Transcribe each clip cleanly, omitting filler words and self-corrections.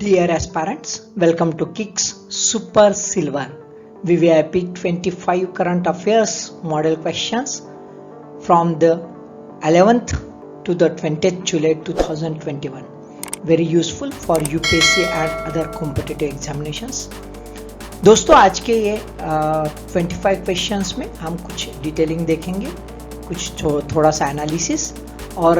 Dear aspirants, welcome to Kicks Super Silver VVIP 25 current affairs model questions from the 11th to the 20th July 2021. Very useful for UPSC and other competitive examinations. दोस्तों आज के ये 25 questions में हम कुछ detailing देखेंगे, कुछ थोड़ा सा एनालिसिस और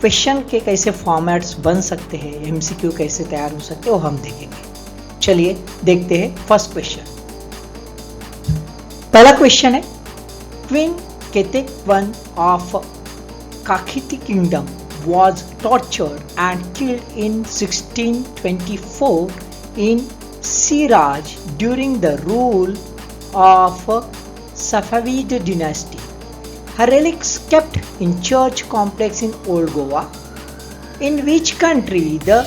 क्वेश्चन के कैसे फॉर्मेट्स बन सकते हैं, एमसीक्यू कैसे तैयार हो सकते हैं वो हम देखेंगे। चलिए देखते हैं फर्स्ट क्वेश्चन। पहला क्वेश्चन है, queen Ketevan of Kakheti kingdom was tortured and killed in 1624 in Siraj during the rule of Safavid dynasty. Her relics kept in church complex in Old Goa. In which country the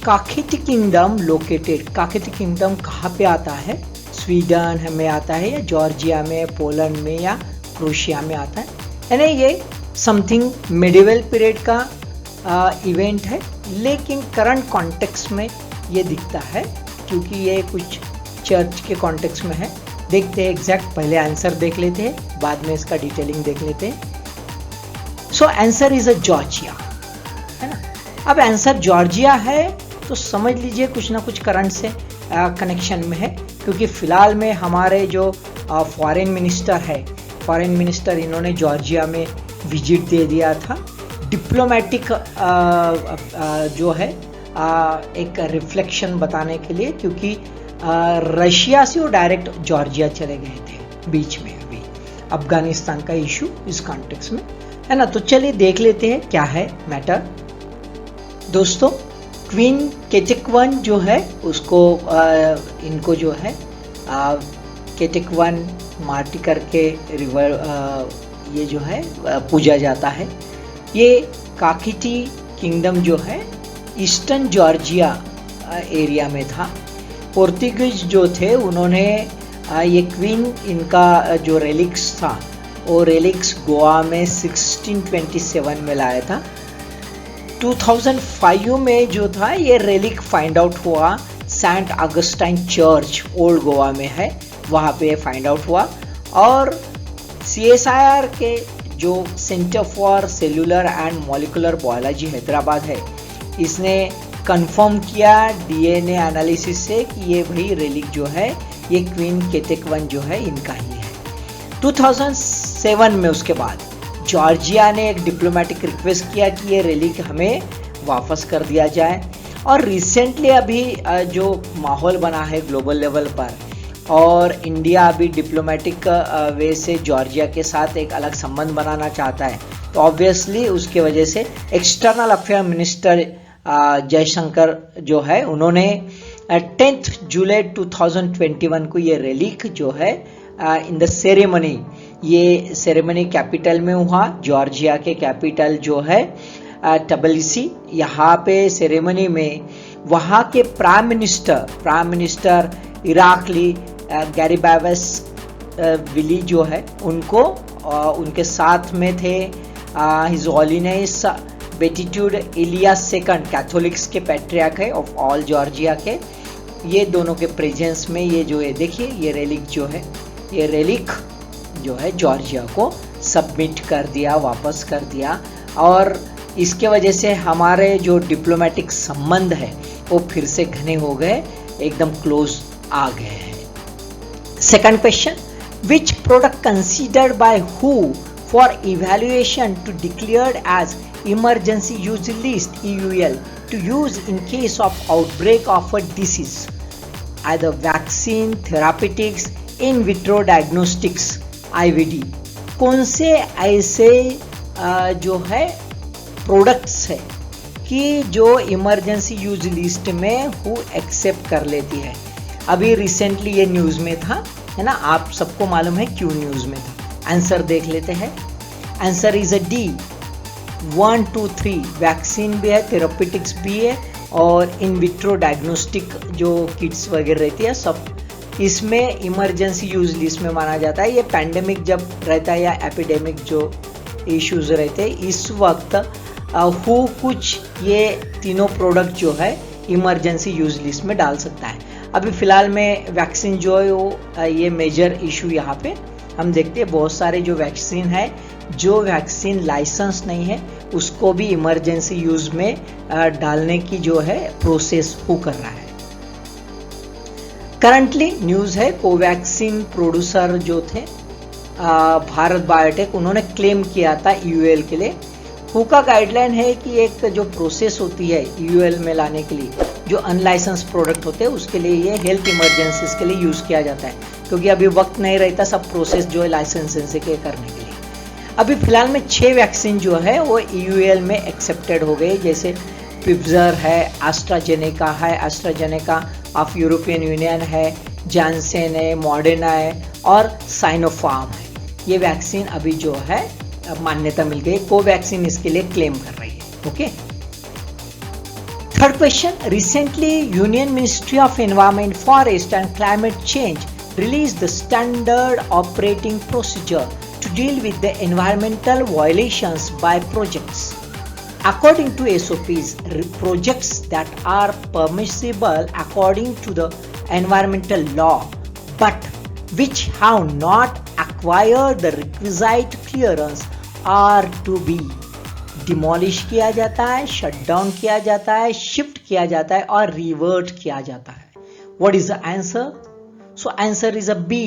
Kakheti kingdom located? Kakheti kingdom कहाँ पे आता है? Sweden में आता है या Georgia में, Poland में या क्रोशिया में आता है? यानी ये समथिंग मिडिवल पीरियड का इवेंट है, लेकिन करंट कॉन्टेक्स्ट में ये दिखता है क्योंकि ये कुछ चर्च के कॉन्टेक्स्ट में है। देखते हैं एग्जैक्ट, पहले आंसर देख लेते हैं, बाद में इसका डिटेलिंग देख लेते हैं। सो आंसर इज अ जॉर्जिया, है ना। अब आंसर जॉर्जिया है तो समझ लीजिए कुछ ना कुछ करंट से कनेक्शन में है, क्योंकि फिलहाल में हमारे जो फॉरेन मिनिस्टर है, फॉरेन मिनिस्टर इन्होंने जॉर्जिया में विजिट दे दिया था। डिप्लोमेटिक जो है एक रिफ्लेक्शन बताने के लिए, क्योंकि रशिया से वो डायरेक्ट जॉर्जिया चले गए थे बीच में, अभी अफगानिस्तान का इशू इस कॉन्टेक्स्ट में, है ना। तो चलिए देख लेते हैं क्या है मैटर। दोस्तों क्वीन केतेकवन जो है उसको इनको जो है केतेकवन मार्टी करके रिवर ये जो है पूजा जाता है। ये काखीती किंगडम जो है ईस्टर्न जॉर्जिया एरिया में था। पोर्तुगीज जो थे उन्होंने ये क्वीन, इनका जो रेलिक्स था वो रेलिक्स गोवा में 1627 में लाया था। 2005 में जो था ये रेलिक फाइंड आउट हुआ, saint Augustine church old Goa में है, वहाँ पे फाइंड आउट हुआ। और CSIR के जो centre for cellular and molecular biology Hyderabad है, इसने कंफर्म किया DNA एनालिसिस से कि ये भाई रेलिक जो है ये क्वीन केतेकवन जो है इनका ही है। 2007 में उसके बाद जॉर्जिया ने एक डिप्लोमेटिक रिक्वेस्ट किया कि ये रेलिक हमें वापस कर दिया जाए। और रिसेंटली अभी जो माहौल बना है ग्लोबल लेवल पर, और इंडिया अभी डिप्लोमेटिक वे से जॉर्जिया के साथ एक अलग संबंध बनाना चाहता है, तो ऑब्वियसली उसके वजह से एक्सटर्नल अफेयर मिनिस्टर जयशंकर जो है उन्होंने 10 जुलाई 2021 को ये रेलिक जो है इन द सेरेमनी, ये सेरेमनी कैपिटल में हुआ, जॉर्जिया के कैपिटल जो है टबिलिसी। यहाँ पे सेरेमनी में वहाँ के प्राइम मिनिस्टर इराकली गैरिबावस विली जो है उनको उनके साथ में थे हिज हॉलीनेस बेटिट्यूड इलियास सेकंड, कैथोलिक्स के पैट्रियार्क है ऑफ ऑल जॉर्जिया के। ये दोनों के प्रेजेंस में ये जो है देखिए ये रेलिक जो है, ये रेलिक जो है जॉर्जिया को सबमिट कर दिया, वापस कर दिया। और इसके वजह से हमारे जो डिप्लोमेटिक संबंध है वो फिर से घने हो गए, एकदम क्लोज आ गए हैं। Second question, which product considered by हु for evaluation to declared as emergency use list EUL to use in case of outbreak of a disease, either vaccine, therapeutics, in vitro diagnostics, IVD। कौन से ऐसे जो है products है कि जो emergency use list में हु एक्सेप्ट कर लेती है। अभी रिसेंटली ये न्यूज में था, है ना, आप सबको मालूम है क्यों न्यूज में था। आंसर देख लेते हैं। Answer is a D, 1, 2, 3। Vaccine भी है, थेरापेटिक्स भी है, और इन विट्रो डायग्नोस्टिक जो किट्स वगैरह रहती है सब इसमें इमरजेंसी यूज लिस्ट में माना जाता है। ये पैंडेमिक जब रहता है या एपिडेमिक जो इश्यूज रहते हैं, इस वक्त हु कुछ ये तीनों प्रोडक्ट जो है इमरजेंसी यूज लिस्ट में डाल सकता है। अभी फिलहाल में वैक्सीन जो है वो ये मेजर इशू यहाँ पे हम देखते हैं। बहुत सारे जो वैक्सीन है, जो वैक्सीन लाइसेंस नहीं है उसको भी इमरजेंसी यूज में डालने की जो है प्रोसेस वो कर रहा है। करंटली न्यूज है कोवैक्सीन प्रोड्यूसर जो थे भारत बायोटेक, उन्होंने क्लेम किया था यूएल के लिए। हुका गाइडलाइन है कि एक जो प्रोसेस होती है यूएल में लाने के लिए, जो अनलाइसेंस प्रोडक्ट होते हैं उसके लिए ये हेल्थ इमरजेंसीज के लिए यूज किया जाता है, क्योंकि अभी वक्त नहीं रहता सब प्रोसेस जो है लाइसेंस के करने के लिए। अभी फिलहाल में 6 वैक्सीन जो है वो यूएल में एक्सेप्टेड हो गए, जैसे पिफजर है, एस्ट्राजेनेका ऑफ यूरोपियन यूनियन है, जॉनसन है, मॉडर्ना है और साइनोफार्म है। ये वैक्सीन अभी जो है मान्यता मिल गई। कोवैक्सीन इसके लिए क्लेम कर रही है। Okay, third question, recently union ministry of environment, forest and climate change release the standard operating procedure to deal with the environmental violations by projects. According to SOPs, projects that are permissible according to the environmental law, but which have not acquired the requisite clearance are to be demolished किया जाता है, shut down किया जाता है, shift किया जाता है और revert किया जाता है। What is the answer? So answer is a B,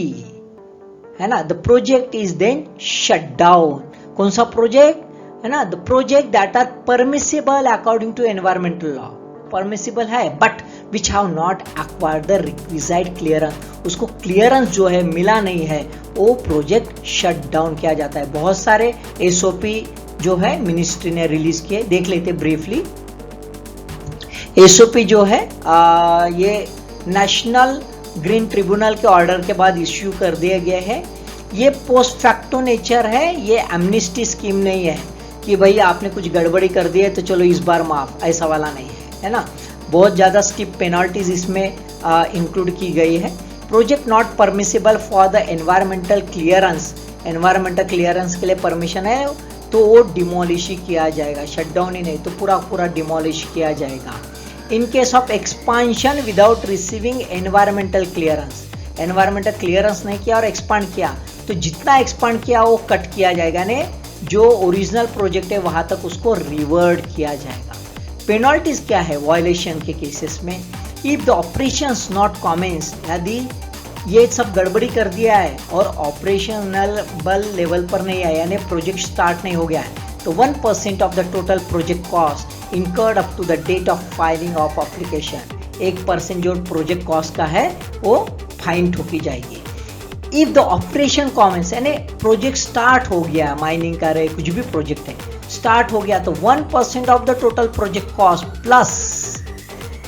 है ना। The project is then shut down। कौन सा प्रोजेक्ट है ना? The project that are permissible according to environmental law, permissible है but which have not acquired the requisite clearance, उसको clearance जो है मिला नहीं है, वो प्रोजेक्ट शट डाउन किया जाता है। बहुत सारे एसओपी जो है मिनिस्ट्री ने रिलीज किए, देख लेते ब्रीफली। एसओपी जो है ये नेशनल ग्रीन ट्रिब्यूनल के ऑर्डर के बाद इश्यू कर दिए गए हैं। ये पोस्ट फैक्टो नेचर है, ये एमनिस्टी स्कीम नहीं है कि भाई आपने कुछ गड़बड़ी कर दी है तो चलो इस बार माफ, ऐसा वाला नहीं है ना। बहुत ज़्यादा स्टिप पेनाल्टीज इसमें इंक्लूड की गई है। Project not permissible for the environmental clearance, environmental clearance के लिए परमिशन है तो वो डिमोलिश किया जाएगा, शटडाउन ही नहीं तो पूरा पूरा डिमोलिश किया जाएगा। In case of expansion without receiving environmental clearance, environmental clearance नहीं किया और एक्सपांड किया तो जितना एक्सपांड किया वो कट किया जाएगा, यानी जो ओरिजिनल प्रोजेक्ट है वहां तक उसको रिवर्ट किया जाएगा। पेनल्टीज क्या है वायलेशन के केसेस में? If the operations not commence, यदि ये सब गड़बड़ी कर दिया है और ऑपरेशनल बल लेवल पर नहीं आया, यानी प्रोजेक्ट स्टार्ट नहीं हो गया है, तो 1% of the total project cost incurred up to the date of filing of application, 1% जो प्रोजेक्ट कॉस्ट का है वो फाइन ठोकी जाएगी। इफ द ऑपरेशन कॉमेंस, यानी प्रोजेक्ट स्टार्ट हो गया, माइनिंग का रहे कुछ भी प्रोजेक्ट है स्टार्ट हो गया, तो 1% of the total project cost plus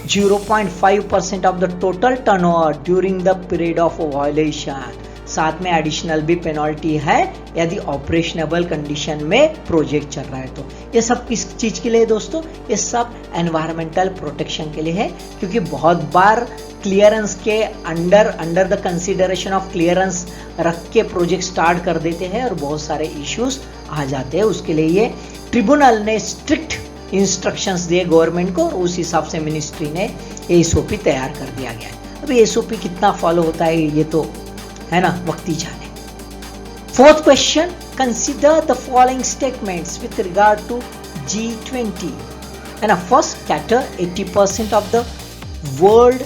0.5% of the total turnover during the period of violation. साथ में एडिशनल भी पेनल्टी है यदि ऑपरेशनेबल कंडीशन में प्रोजेक्ट चल रहा है। तो ये सब किस चीज के लिए दोस्तों? ये सब एनवायरमेंटल प्रोटेक्शन के लिए है, क्योंकि बहुत बार क्लियरेंस के under the consideration of clearance रख के प्रोजेक्ट स्टार्ट कर देते हैं और बहुत सारे इश्यूज आ जाते हैं। उसके लिए ये ट्रिब्यूनल ने स्ट्रिक्ट इंस्ट्रक्शंस दिए गवर्नमेंट को और उस हिसाब से मिनिस्ट्री ने एसओपी तैयार कर दिया गया है। अभी एसओपी कितना फॉलो होता है ये तो है ना वक्त ही जाने। Fourth question, consider the following statements with regard to G20, है ना। First, cater 80% of the world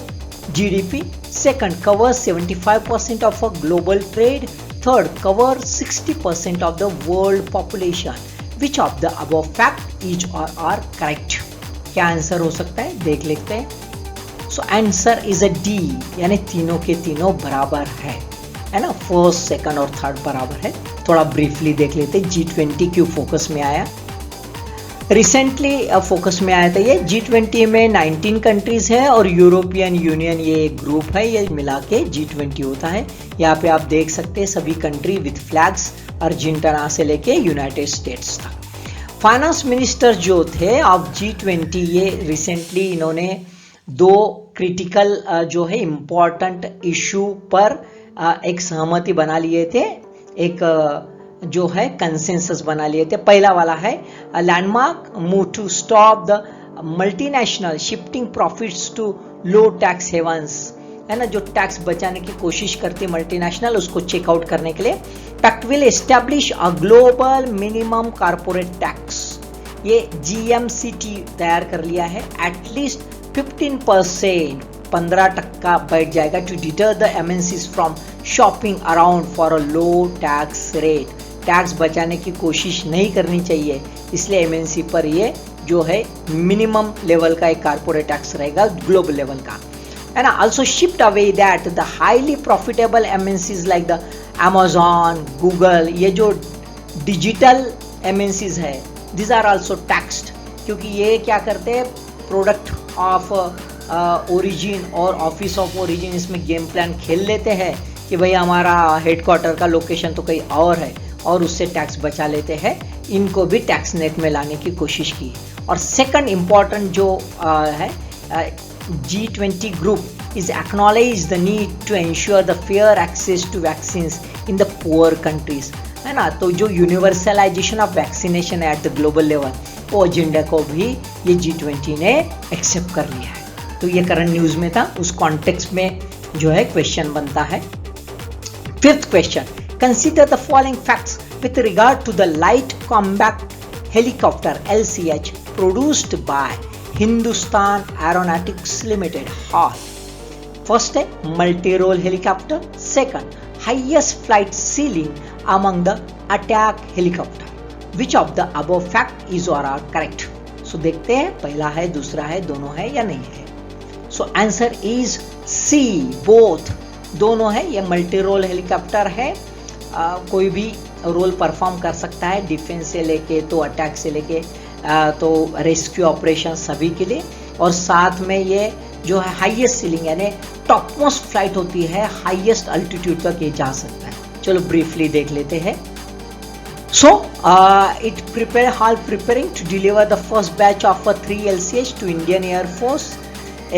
GDP. Second, covers 75% of a global trade. Third, covers 60% of the world population. Which of the above fact is or are correct? क्या answer हो सकता है देख लेते हैं। सो answer is a D, यानी तीनों के तीनों बराबर है ना। फर्स्ट, सेकंड और थर्ड बराबर है। थोड़ा ब्रीफली देख लेते हैं G20 क्यों फोकस में आया। रिसेंटली फोकस में आया था ये। G20 में 19 कंट्रीज है और यूरोपियन यूनियन ये एक ग्रुप है, ये मिला के G20 होता है। यहाँ पे आप देख सकते हैं सभी कंट्री विथ फ्लैग्स, अर्जेंटीना से लेके यूनाइटेड स्टेट्स तक। फाइनेंस मिनिस्टर जो थे ऑफ G20, ये रिसेंटली इन्होंने 2 क्रिटिकल जो है इम्पॉर्टेंट इशू पर एक सहमति बना लिए थे, एक जो है कंसेंसस बना लिए थे। पहला वाला है landmark move to stop the multinational shifting profits to low tax havens, है ना, जो टैक्स बचाने की कोशिश करती है मल्टीनेशनल, उसको चेकआउट करने के लिए pact will establish a global minimum corporate tax. ये GMCT तैयार कर लिया है, एटलीस्ट 15%, 15% बैठ जाएगा, to deter the MNCs from shopping around for a low tax rate. Tax बचाने की कोशिश नहीं करनी चाहिए, इसलिए MNC पर ये जो है मिनिमम लेवल का एक कारपोरेट टैक्स रहेगा ग्लोबल लेवल का, है ना। Also shift away that the highly profitable MNCs like the Amazon, Google, ये जो डिजिटल MNCs है, दिस आर ऑल्सो टैक्स्ड, क्योंकि ये क्या करते हैं, प्रोडक्ट ऑफ ओरिजिन और ऑफिस ऑफ ओरिजिन, इसमें गेम प्लान खेल लेते हैं कि भाई हमारा हेडक्वार्टर का लोकेशन तो कहीं और है, और उससे टैक्स बचा लेते हैं। इनको भी टैक्स नेट में लाने की कोशिश की। और सेकंड इम्पॉर्टेंट जो है, G20 group is acknowledge the need to ensure the fair access to vaccine in the poor countries, है ना। तो जो यूनिवर्सलाइजेशन ऑफ वैक्सीनेशन है एट द ग्लोबल लेवल, वो एजेंडा को भी ये G20 ने एक्सेप्ट कर लिया है। तो ये करंट न्यूज में था, उस कॉन्टेक्स्ट में जो है क्वेश्चन बनता है। Fifth question, consider the following facts with regard to the light combat helicopter LCH produced by Hindustan Aeronautics Limited. HAL first है multi role helicopter, second highest flight ceiling among the attack helicopter, which of the above fact is or are correct. So देखते हैं पहला है, दूसरा है, दोनों है या नहीं है। So answer is C, both, दोनों है। ये मल्टी रोल हेलीकॉप्टर है, कोई भी रोल परफॉर्म कर सकता है, डिफेंस से लेके तो अटैक से लेके तो रेस्क्यू ऑपरेशन सभी के लिए। और साथ में ये जो है हाईएस्ट सीलिंग यानी टॉप मोस्ट फ्लाइट होती है, हाईएस्ट अल्टीट्यूड तक ये जा सकता है। चलो ब्रीफली देख लेते हैं। So it preparing to deliver the first batch of 3 LCH to Indian Air Force।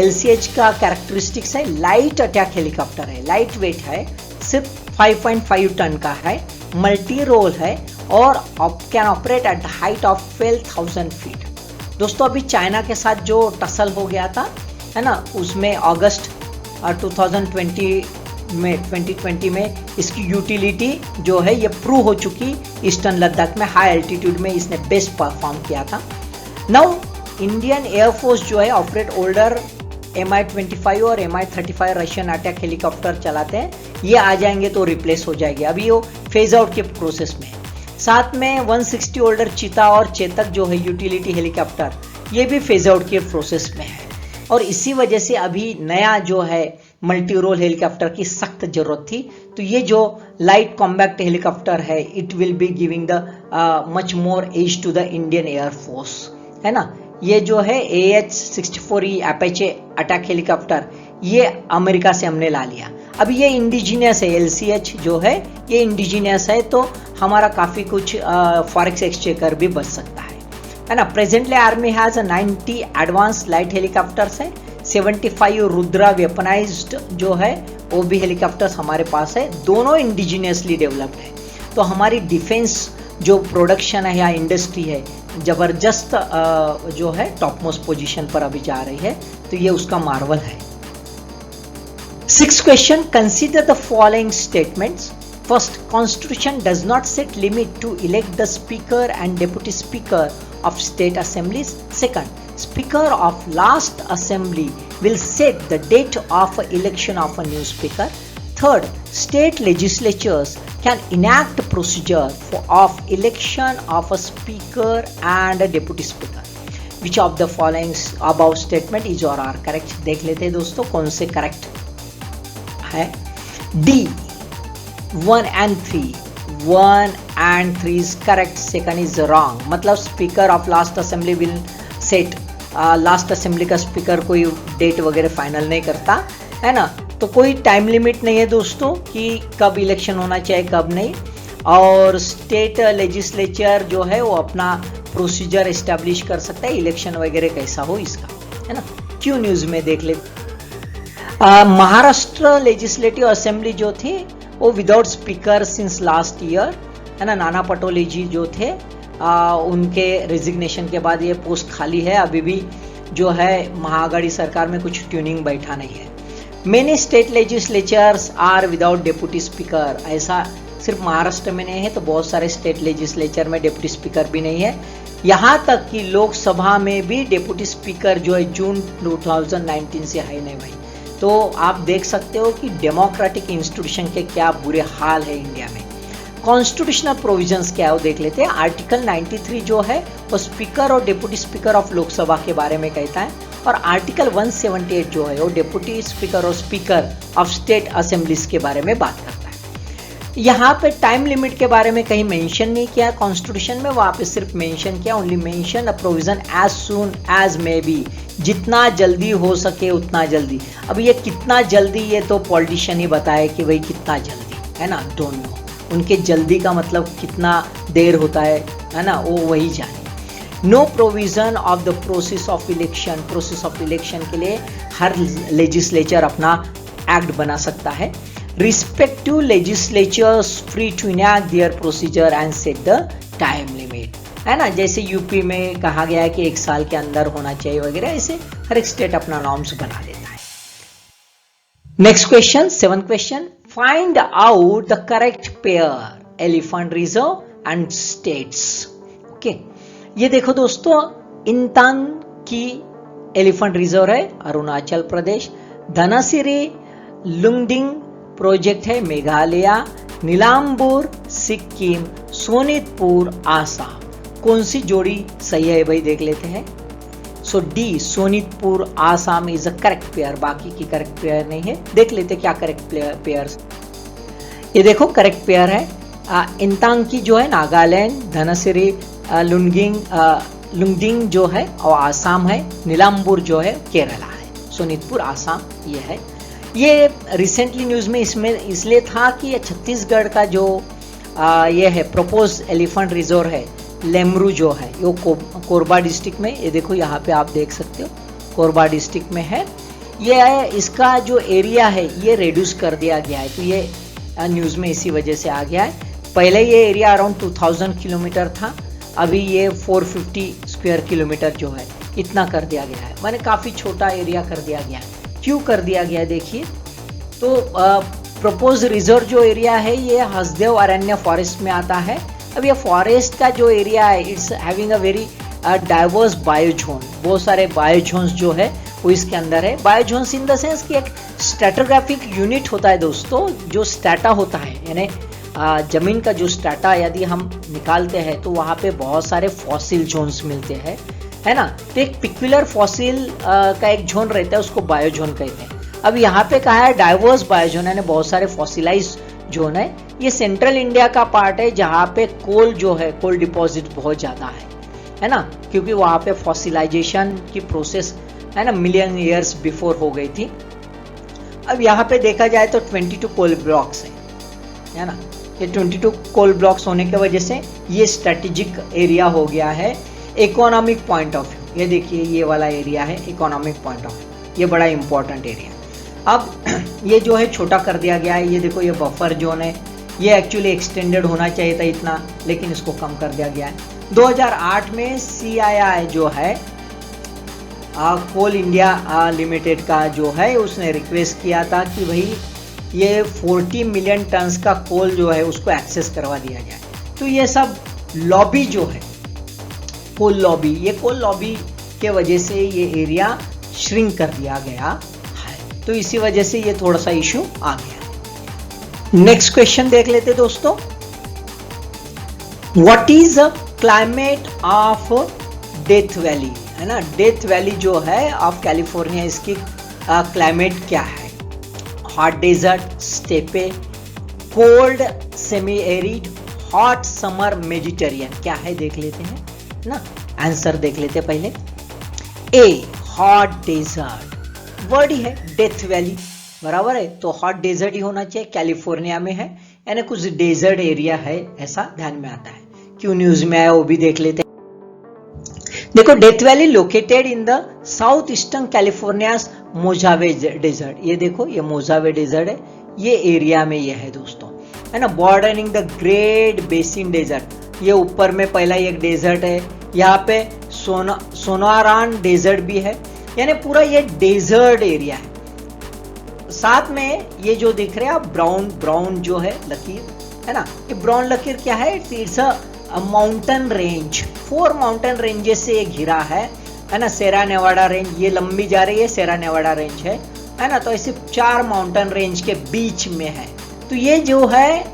LCH का कैरेक्टरिस्टिक्स है लाइट अटैक हेलीकॉप्टर है, लाइट वेट है, सिर्फ 5.5 टन का है, मल्टी रोल है और can operate at the height of 12,000 feet. दोस्तों अभी चाइना के साथ जो टसल हो गया था, है ना, उसमें अगस्त 2020 में इसकी यूटिलिटी जो है ये प्रूव हो चुकी। ईस्टर्न लद्दाख में हाई एल्टीट्यूड में इसने बेस्ट परफॉर्म किया था। नाउ इंडियन एयरफोर्स जो है ऑपरेट ओल्डर Mi-25 और Mi-35 रशियन अटैक हेलीकॉप्टर चलाते हैं, ये आ जाएंगे तो रिप्लेस हो जाएंगे, अभी वो फेज आउट के प्रोसेस में। साथ में 160 ओल्डर चीता और चेतक जो है यूटिलिटी हेलीकॉप्टर, ये भी फेज आउट के प्रोसेस में है। और इसी वजह से अभी नया जो है मल्टी रोल हेलीकॉप्टर की सख्त जरूरत थी। तो ये जो लाइट कॉम्बैक्ट हेलीकॉप्टर है, it will be giving the much more edge to the Indian air force, है ना। ये जो है AH-64E अपेचे अटैक हेलीकॉप्टर, ये अमेरिका से हमने ला लिया। अब ये इंडिजीनियस है, LCH जो है ये इंडिजीनियस है, तो हमारा काफी कुछ फॉरेक्स एक्सचेकर भी बच सकता है ना। Presently army has 90 advance light helicopters है, 75 रुद्रा वेपनाइज्ड जो है वो भी हेलीकॉप्टर्स हमारे पास है, दोनों इंडिजीनियसली डेवलप्ड है। तो हमारी डिफेंस जो प्रोडक्शन है या इंडस्ट्री है, जबरदस्त जो है टॉप मोस्ट पोजीशन पर अभी जा रही है, तो ये उसका मार्वल है। Sixth question, consider the following statements. First, constitution does not set limit to elect the speaker and deputy speaker of state assemblies। Second, speaker of last assembly will set the date of election of a new speaker। Third, state legislatures can enact procedure of election of a speaker and a deputy speaker। Which of the following above statement is or are correct? देख लेते हैं दोस्तों कौन से correct है। D 1 and 3, 1 and 3 is correct, second is wrong। मतलब speaker of last assembly will set, last assembly का speaker कोई डेट वगैरह फाइनल नहीं करता, है ना। तो कोई टाइम लिमिट नहीं है दोस्तों कि कब इलेक्शन होना चाहिए कब नहीं। और स्टेट लेजिस्लेचर जो है वो अपना प्रोसीजर एस्टेब्लिश कर सकता है, इलेक्शन वगैरह कैसा हो इसका, है ना। क्यों न्यूज में देख ले, महाराष्ट्र लेजिस्लेटिव असेंबली जो थी वो without speaker since last year, है ना। नाना पटोले जी जो थे उनके रेजिग्नेशन के बाद ये पोस्ट खाली है। अभी भी जो है महाआघाड़ी सरकार में कुछ ट्यूनिंग बैठा नहीं है। Many state legislatures are without deputy speaker, ऐसा सिर्फ महाराष्ट्र में नहीं है तो बहुत सारे स्टेट लेजिस्लेचर में डेप्यूटी स्पीकर भी नहीं है। यहां तक कि लोकसभा में भी डेप्यूटी स्पीकर जो है जून 2019 से है नहीं भाई। तो आप देख सकते हो कि डेमोक्रेटिक इंस्टीट्यूशन के क्या बुरे हाल है इंडिया में। कॉन्स्टिट्यूशनल प्रोविजंस क्या है वो देख लेते हैं। आर्टिकल 93 जो है वो स्पीकर और डेप्यूटी स्पीकर ऑफ लोकसभा के बारे में कहता है, और आर्टिकल 178 जो है वो डेप्यूटी स्पीकर और स्पीकर ऑफ स्टेट असेंबलीज के बारे में बात करता है। यहाँ पे टाइम लिमिट के बारे में कहीं मेंशन नहीं किया कॉन्स्टिट्यूशन में, वहां पे सिर्फ मेंशन किया only mention a provision as soon as may be, जितना जल्दी हो सके उतना जल्दी। अब ये कितना जल्दी ये तो पॉलिटिशियन ही बताए कि भाई कितना जल्दी, है ना, दोनों उनके जल्दी का मतलब कितना देर होता है ना, वो वही जाने। No provision of the process of election, process of election के लिए हर लेजिस्लेचर अपना एक्ट बना सकता है। Respective legislatures free to enact their procedure and set the time limit, है ना, जैसे यूपी में कहा गया है कि 1 साल के अंदर होना चाहिए वगैरह, ऐसे हर एक स्टेट अपना नॉर्म्स बना देता है। Next question, 7th question, find out the correct pair elephant reserve and states. Okay, ये देखो दोस्तों, इंतांग की एलिफेंट रिजर्व है अरुणाचल प्रदेश, धनासिरी लुंगडिंग प्रोजेक्ट है मेघालय, नीलांबूर सिक्किम, सोनितपुर आसाम। कौन सी जोड़ी सही है भाई देख लेते हैं। So D Sonitpur Assam is a correct pair, बाकी की करेक्ट पेयर नहीं है। देख लेते क्या करेक्ट पेयर। ये देखो करेक्ट पेयर है इंतांग की जो है नागालैंड, धनसिरी लुंगडिंग जो है और आसाम है, नीलांबूर जो है केरला है, सोनितपुर आसाम ये है। ये रिसेंटली न्यूज में इसमें इसलिए था कि ये छत्तीसगढ़ का जो ये है प्रपोज एलिफेंट रिजर्व है लेमरू जो है, वो कोरबा डिस्ट्रिक्ट में, ये देखो यहाँ पे आप देख सकते हो कोरबा डिस्ट्रिक्ट में है। ये है इसका जो एरिया है ये रिड्यूस कर दिया गया है, तो ये न्यूज में इसी वजह से आ गया है। पहले ये एरिया अराउंड 2000 किलोमीटर था, अभी ये 450 स्क्वायर किलोमीटर जो है इतना कर दिया गया है, माने काफी छोटा एरिया कर दिया गया है। क्यों कर दिया गया देखिए, तो प्रपोज रिजर्व जो एरिया है ये हसदेव अरण्य फॉरेस्ट में आता है। अब ये फॉरेस्ट का जो एरिया है it's having a very diverse biozone, बहुत सारे बायोजोन्स जो है वो इसके अंदर है। बायोजोन्स इन द सेंस कि एक स्ट्रेटोग्राफिक यूनिट होता है दोस्तों, जो स्ट्रेटा होता है, यानी जमीन का जो स्ट्रेटा यदि हम निकालते हैं तो वहाँ पे बहुत सारे फॉसिल जोन्स मिलते हैं, है ना। तो एक पिक्युलर फॉसिल का एक जोन रहता है, उसको बायोजोन कहते हैं। अब यहाँ पे कहा है डाइवर्स बायोजोन, यानी बहुत सारे फॉसिलाइज जोन है। ये सेंट्रल इंडिया का पार्ट है जहाँ पे कोल जो है, कोल डिपॉजिट बहुत ज्यादा है ना, क्योंकि वहाँ पे फॉसिलाइजेशन की प्रोसेस है ना मिलियन ईयर्स बिफोर हो गई थी। अब यहाँ पे देखा जाए तो 22 कोल ब्लॉक्स है ना, ये 22 कोल ब्लॉक्स होने की वजह से ये स्ट्रेटेजिक एरिया हो गया है इकोनॉमिक पॉइंट ऑफ व्यू। ये देखिए ये वाला एरिया है इकोनॉमिक पॉइंट ऑफ व्यू, ये बड़ा इंपॉर्टेंट एरिया। अब ये जो है छोटा कर दिया गया है, ये देखो ये बफर जोन है, ये एक्चुअली एक्सटेंडेड होना चाहिए था इतना, लेकिन इसको कम कर दिया गया है। 2008 में CII जो है कोल इंडिया लिमिटेड का जो है उसने रिक्वेस्ट किया था कि भाई ये 40 मिलियन टन्स का कोल जो है उसको एक्सेस करवा दिया जाए। तो ये सब लॉबी जो है कोल लॉबी, ये कोल लॉबी के वजह से ये एरिया श्रिंक कर दिया गया है, तो इसी वजह से ये थोड़ा सा इशू आ गया। नेक्स्ट क्वेश्चन देख लेते दोस्तों, what is climate of death valley, है ना। डेथ वैली जो है ऑफ कैलिफोर्निया, इसकी क्लाइमेट क्या है। Hot desert, steppe, cold semi arid, hot summer Mediterranean, क्या है देख लेते हैं ना। आंसर देख लेते हैं पहले। ए हॉट डेजर्ट, वर्ड ही है डेथ वैली, बराबर है, तो हॉट डेजर्ट ही होना चाहिए, कैलिफोर्निया में है, यानी कुछ डेजर्ट एरिया है ऐसा ध्यान में आता है। क्यों न्यूज में आया वो भी देख लेते हैं। देखो death valley located in the south eastern California मोजावे डेजर्ट, ये देखो ये मोजावे डेजर्ट है, ये एरिया में ये है दोस्तों, है ना। Bordering the Great Basin Desert, ये ऊपर में पहला एक डेजर्ट है, यहाँ पे सोनारान डेजर्ट भी है, यानी पूरा ये डेजर्ट एरिया है। साथ में ये जो दिख रहे हैं आप ब्राउन जो है लकीर है ना, ये ब्राउन लकीर क्या है, it's a mountain range, 4 mountain ranges से ये घिरा है ना। सेरा नेवाडा रेंज ये लंबी जा रही है, सेरा नेवाडा रेंज है ना। तो ऐसे 4 माउंटेन रेंज के बीच में है। तो ये जो है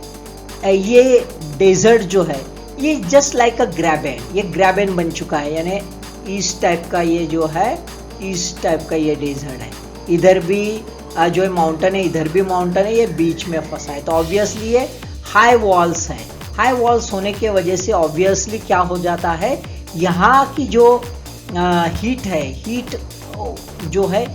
ये डेजर्ट जो है ये जस्ट लाइक अ ग्रैबेन, ये ग्रैबेन बन चुका है, यानी इस टाइप का ये जो है, इस टाइप का ये डेजर्ट है। इधर भी जो है माउंटेन है, इधर भी माउंटेन है, ये बीच में फंसा है। तो ऑब्वियसली ये हाई वॉल्स है। हाई वॉल्स होने की वजह से ऑब्वियसली क्या हो जाता है, यहाँ की जो हीट है, हीट जो है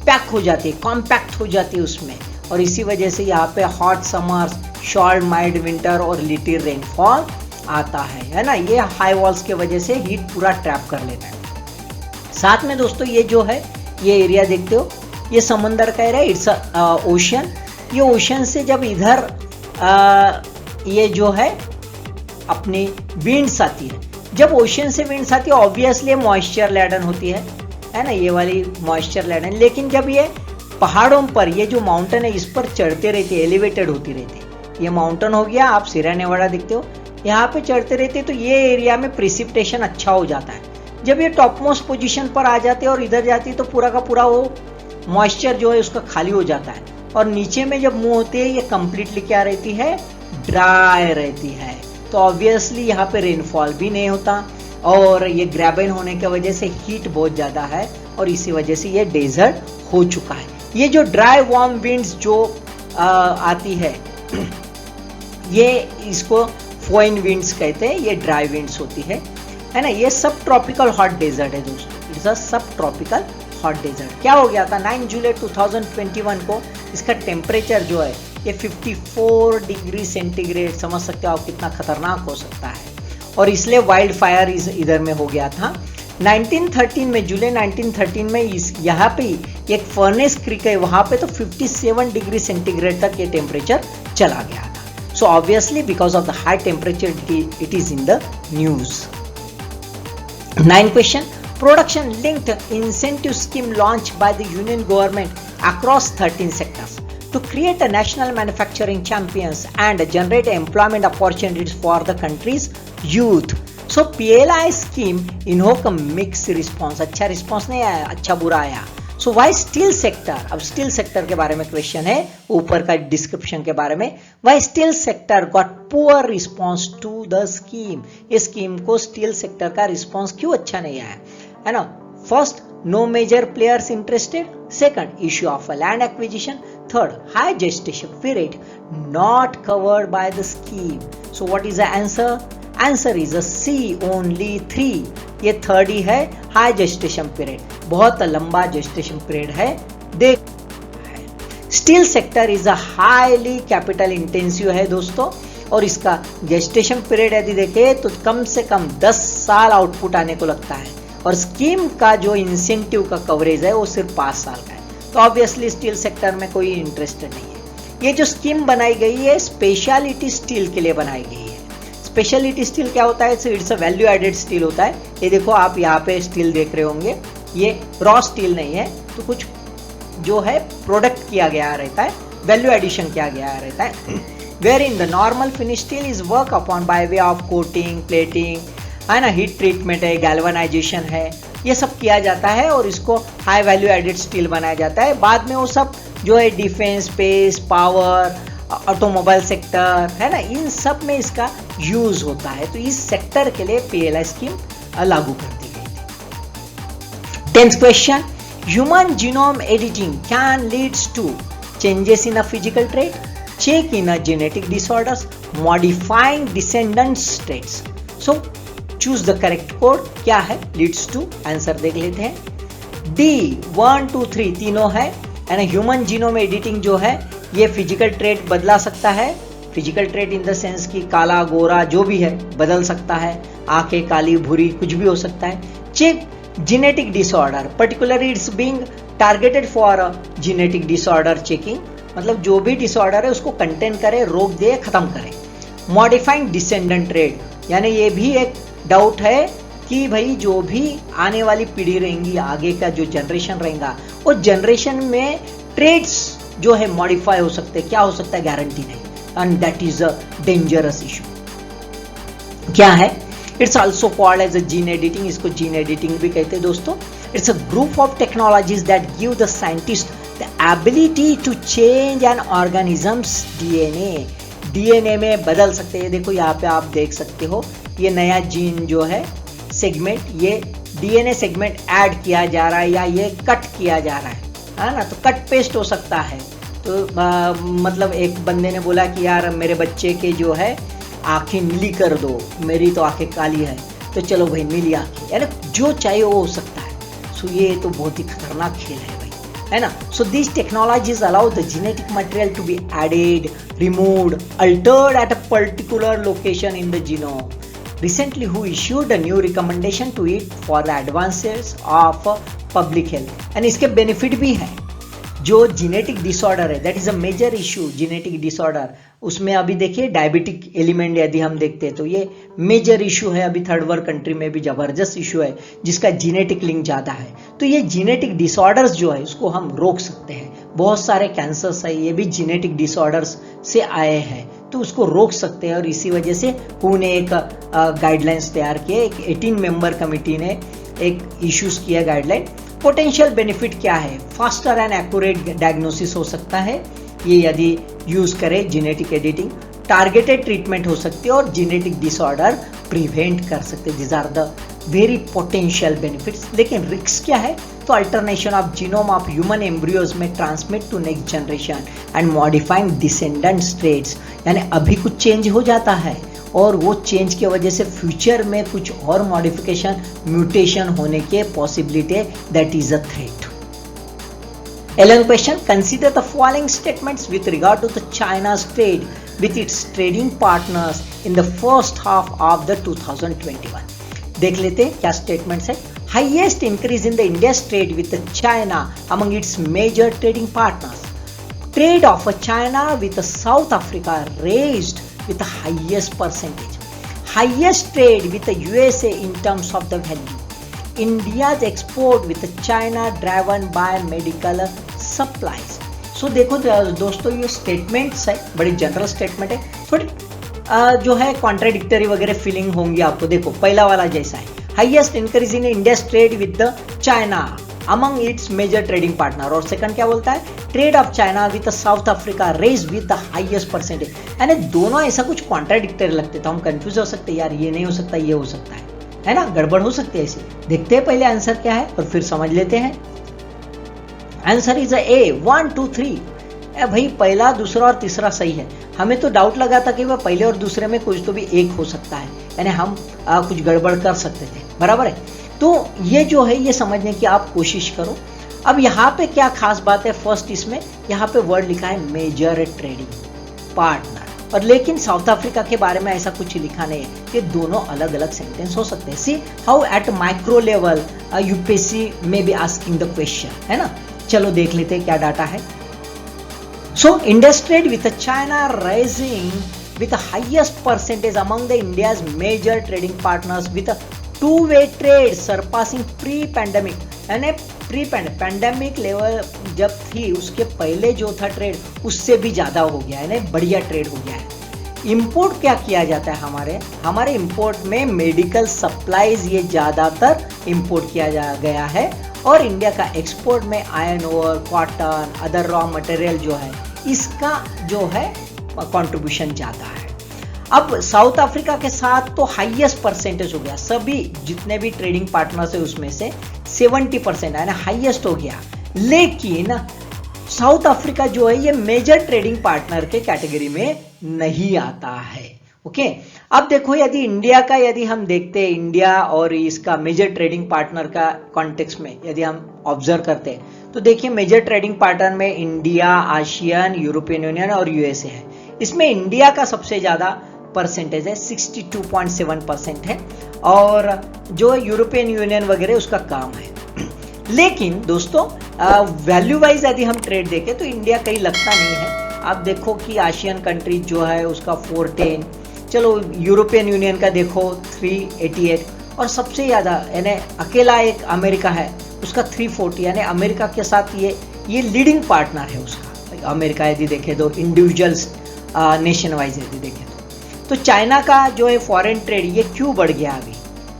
पैक हो जाती है, कॉम्पैक्ट हो जाती है उसमें, और इसी वजह से यहाँ पे hot summers, short mild winter और लिटिल रेनफॉल आता है ना। ये हाई वॉल्स के वजह से हीट पूरा ट्रैप कर लेता है। साथ में दोस्तों ये जो है, ये एरिया देखते हो, ये समंदर का एरिया, इट्स ओशन। ये ओशन से जब इधर ये जो है अपनी विंड्स आती है, जब ओशन से विंड्स आती है ऑब्वियसली मॉइस्चर लैडन होती है ना, ये वाली मॉइस्चर लैडन। लेकिन जब ये पहाड़ों पर, ये जो माउंटेन है इस पर चढ़ते रहते, एलिवेटेड होती रहती, ये माउंटेन हो गया, आप सेरा नेवाडा दिखते हो, यहाँ पे चढ़ते रहते, तो ये एरिया में प्रिसिपिटेशन अच्छा हो जाता है। जब ये टॉप मोस्ट पोजीशन पर आ जाते हैं और इधर जाती है तो पूरा का पूरा वो मॉइस्चर जो है उसका खाली हो जाता है, और नीचे में जब मूव होती है ये कंप्लीटली क्या रहती है, ड्राई रहती है। तो ऑब्वियसली यहाँ पे रेनफॉल भी नहीं होता, और ये ग्रैबेन होने की वजह से हीट बहुत ज्यादा है, और इसी वजह से ये डेजर्ट हो चुका है। ये जो ड्राई वार्म विंड्स जो आती है, ये इसको फोइन विंड्स कहते हैं, ये ड्राई विंड्स होती है ना। ये सब ट्रॉपिकल हॉट डेजर्ट है दोस्तों, इट्स अ सब ट्रॉपिकल हॉट डेजर्ट। क्या हो गया था 9 जुलाई 2021 को, इसका टेम्परेचर जो है ये 54 डिग्री सेंटीग्रेड, समझ सकते हो आप कितना खतरनाक हो सकता है, और इसलिए वाइल्ड फायर इधर में हो गया था। 1913 में, जुलाई 1913 में यहाँ पे एक फर्नेस क्रीक है, वहां पे तो 57 डिग्री सेंटीग्रेड तक ये टेम्परेचर चला गया था। So obviously because of the high temperature it is in the news. 9 question, production linked incentive scheme launch by the union government across 13 sectors to create a national manufacturing champions and generate employment opportunities for the country's youth. So PLI scheme इन्होक mixed response, अच्छा response नहीं आया, अच्छा बुरा आया। So why steel sector? अब steel sector के बारे में क्वेश्चन है, ऊपर का डिस्क्रिप्शन के बारे में। Why steel sector got poor response to the scheme? इस स्कीम को स्टील सेक्टर का रिस्पॉन्स क्यों अच्छा नहीं आया, है ना। First, no major players interested. Second, issue of a land acquisition. Third, high gestation period not covered by the scheme. So what is the answer? Answer is a C, only 3. ये third ही है, high gestation period, बहुत लंबा gestation period है। देख, steel sector is a highly capital intensive है दोस्तों, और इसका जेस्टेशन पीरियड यदि देखें तो कम से कम 10 साल आउटपुट आने को लगता है, और स्कीम का जो इंसेंटिव का कवरेज है वो सिर्फ 5 साल का है। तो ऑब्वियसली स्टील सेक्टर में कोई इंटरेस्टेड नहीं है। ये जो स्कीम बनाई गई है स्पेशलिटी स्टील के लिए बनाई गई है। स्पेशलिटी स्टील क्या होता है, it's a value added steel होता है। ये देखो आप यहाँ पे स्टील देख रहे होंगे, ये रॉ स्टील नहीं है, तो कुछ जो है प्रोडक्ट किया गया रहता है, वैल्यू एडिशन किया गया रहता है। Where in the normal finish steel is work upon by way of coating, plating, है ना, हीट ट्रीटमेंट है, गैल्वेनाइजेशन है, ये सब किया जाता है, और इसको हाई वैल्यू एडेड स्टील बनाया जाता है। बाद में वो सब जो है defence, space, power, automobile sector, है ना, इन सब में इसका यूज होता है। तो इस सेक्टर के लिए पीएलआई स्कीम लागू कर दी गई थी। 10th question, human genome editing can leads to changes in a physical trait, check in a genetic disorders, modifying descendants traits. So choose the correct code, क्या है, लीड्स टू, आंसर देख लेते हैं। D 1, 2, 3 तीनों है ना। ह्यूमन जीनोम एडिटिंग जो है ये फिजिकल ट्रेट बदला सकता है, physical trait in the sense की काला गोरा जो भी है बदल सकता है, आंखें काली भूरी कुछ भी हो सकता है। Check genetic disorder, particularly it's being targeted for genetic disorder checking, मतलब जो भी डिसऑर्डर है उसको कंटेन करे, रोक दे, खत्म करे। मॉडिफाइंग डिसेंडेंट ट्रेट, यानी ये भी एक डाउट है कि भाई जो भी आने वाली पीढ़ी रहेंगी, आगे का जो जनरेशन रहेगा, वो जनरेशन में ट्रेड्स जो है मॉडिफाई हो सकते हैं, क्या हो सकता है गारंटी नहीं, and that is a dangerous issue. क्या है? It's also called as a gene editing, इसको जीन एडिटिंग भी कहते हैं दोस्तों। It's a group of technologies that give the scientist the ability to change an organism's DNA. DNA में बदल सकते हैं। देखो यहाँ पे आप देख सकते हो, ये नया जीन जो है सेगमेंट, ये डीएनए सेगमेंट ऐड किया जा रहा है या ये कट किया जा रहा है ना, तो कट पेस्ट हो सकता है। तो मतलब एक बंदे ने बोला कि यार मेरे बच्चे के जो है आंखें नीली कर दो, मेरी तो आंखें काली है, तो चलो भाई नीली आंखें, यार जो चाहिए वो हो सकता है। सो ये तो बहुत ही खतरनाक खेल है भाई, है ना। So this technologies allow the genetic material to be added, removed, altered at a particular location in the genome. Recently who issued a new recommendation to it for the advances of public health, and इसके benefit भी है। जो genetic disorder है, that is a major issue, genetic disorder, उसमें अभी देखिए diabetic element यदि हम देखते हैं तो ये मेजर इशू है, अभी थर्ड वर्ल्ड कंट्री में भी जबरदस्त इशू है जिसका जेनेटिक लिंक ज़्यादा है। तो ये जेनेटिक डिसऑर्डर्स जो है उसको हम रोक सकते हैं। बहुत सारे कैंसर्स है, ये भी जेनेटिक डिसऑर्डर्स से आए हैं, तो उसको रोक सकते हैं। और इसी वजह से हू ने एक गाइडलाइंस तैयार किए, एक 18 मेंबर कमिटी ने एक इश्यूज किया गाइडलाइन। पोटेंशियल बेनिफिट क्या है? फास्टर एंड एक्यूरेट डायग्नोसिस हो सकता है ये यदि यूज करें जेनेटिक एडिटिंग, टारगेटेड ट्रीटमेंट हो सकती है और जेनेटिक डिसऑर्डर प्रिवेंट कर सकते हैं। This are the very potential benefits. लेकिन रिस्क क्या है? तो alternation of genome of human embryos में transmit to next generation and modifying descendant traits, यानी अभी कुछ चेंज हो जाता है और वो चेंज की वजह से फ्यूचर में कुछ और मॉडिफिकेशन, म्यूटेशन होने के पॉसिबिलिटी है, that is a threat. 11th question, consider the following statements with regard to the China's trade with its trading partners in the first half of the 2021. देख लेते हैं क्या स्टेटमेंट्स है। Highest increase in the India's trade with China among its major trading partners. Trade of China with South Africa raised with the highest percentage. Highest trade with the USA in terms of the value. India's export with China driven by medical supplies. So देखो दोस्तों, ये statements है, बड़ी general statement है, थोड़ी जो है contradictory वगैरह फीलिंग होंगी आपको। देखो पहला वाला जैसा है, highest increase in India's trade with the China among its major trading partner, और सेकंड क्या बोलता है? Trade of China with South Africa raise with the highest percentage. यानी दोनों ऐसा कुछ कॉन्ट्राडिक्टरी लगते, तो हम कंफ्यूज हो सकते हैं, यार ये नहीं हो सकता, ये हो सकता है ना, गड़बड़ हो सकती है ऐसी। देखते हैं पहले आंसर क्या है और फिर समझ लेते हैं। Answer is a 1 2 3। भाई पहला, दूसरा और तीसरा सही है। हमें तो डाउट लगा था कि वह पहले और दूसरे में कुछ तो भी एक हो सकता है, यानी हम कुछ गड़बड़ कर सकते थे, बराबर है। तो ये जो है ये समझने की आप कोशिश करो। अब यहाँ पे क्या खास बात है? फर्स्ट इसमें यहाँ पे वर्ड लिखा है मेजर ट्रेडिंग पार्टनर, और लेकिन साउथ अफ्रीका के बारे में ऐसा कुछ लिखा नहीं है। ये दोनों अलग अलग सेंटेंस हो सकते हैं। See how eight micro level UPSC में बी आस्किंग द क्वेश्चन, है ना। चलो देख लेते हैं क्या डाटा है। सो India's trade with China rising with the highest percentage among the India's major trading partners with a two-way trade surpassing pre-pandemic, यानी पैंडेमिक लेवल जब थी उसके पहले जो था ट्रेड उससे भी ज्यादा हो गया है, यानी बढ़िया ट्रेड हो गया है। इंपोर्ट क्या किया जाता है? हमारे इंपोर्ट में मेडिकल सप्लाईज ये ज्यादातर इंपोर्ट किया गया है, और इंडिया का एक्सपोर्ट में iron ore, cotton, other raw material जो है इसका जो है कंट्रीब्यूशन ज्यादा है। अब साउथ अफ्रीका के साथ तो हाईएस्ट परसेंटेज हो गया, सभी जितने भी ट्रेडिंग पार्टनर्स है उसमें से 70% यानी हाईएस्ट हो गया। लेकिन साउथ अफ्रीका जो है ये मेजर ट्रेडिंग पार्टनर के कैटेगरी में नहीं आता है। ओके, अब देखो यदि इंडिया का यदि हम देखते हैं, इंडिया और इसका मेजर ट्रेडिंग पार्टनर का कॉन्टेक्स्ट में यदि हम ऑब्जर्व करते हैं तो देखिए मेजर ट्रेडिंग पार्टनर में इंडिया, आसियान, यूरोपियन यूनियन और यूएसए है। इसमें इंडिया का सबसे ज्यादा परसेंटेज है, 62.7% है, और जो यूरोपियन यूनियन वगैरह उसका काम है। लेकिन दोस्तों वैल्यू वाइज यदि हम ट्रेड देखें तो इंडिया कहीं लगता नहीं है। आप देखो कि आसियान कंट्रीज जो है उसका 410, चलो यूरोपियन यूनियन का देखो 388, और सबसे ज़्यादा यानी अकेला एक अमेरिका है, उसका 340, यानी अमेरिका के साथ ये लीडिंग पार्टनर है उसका। अमेरिका यदि देखें तो इंडिविजुअल्स नेशन वाइज यदि देखें तो चाइना का जो है फॉरेन ट्रेड ये क्यों बढ़ गया अभी,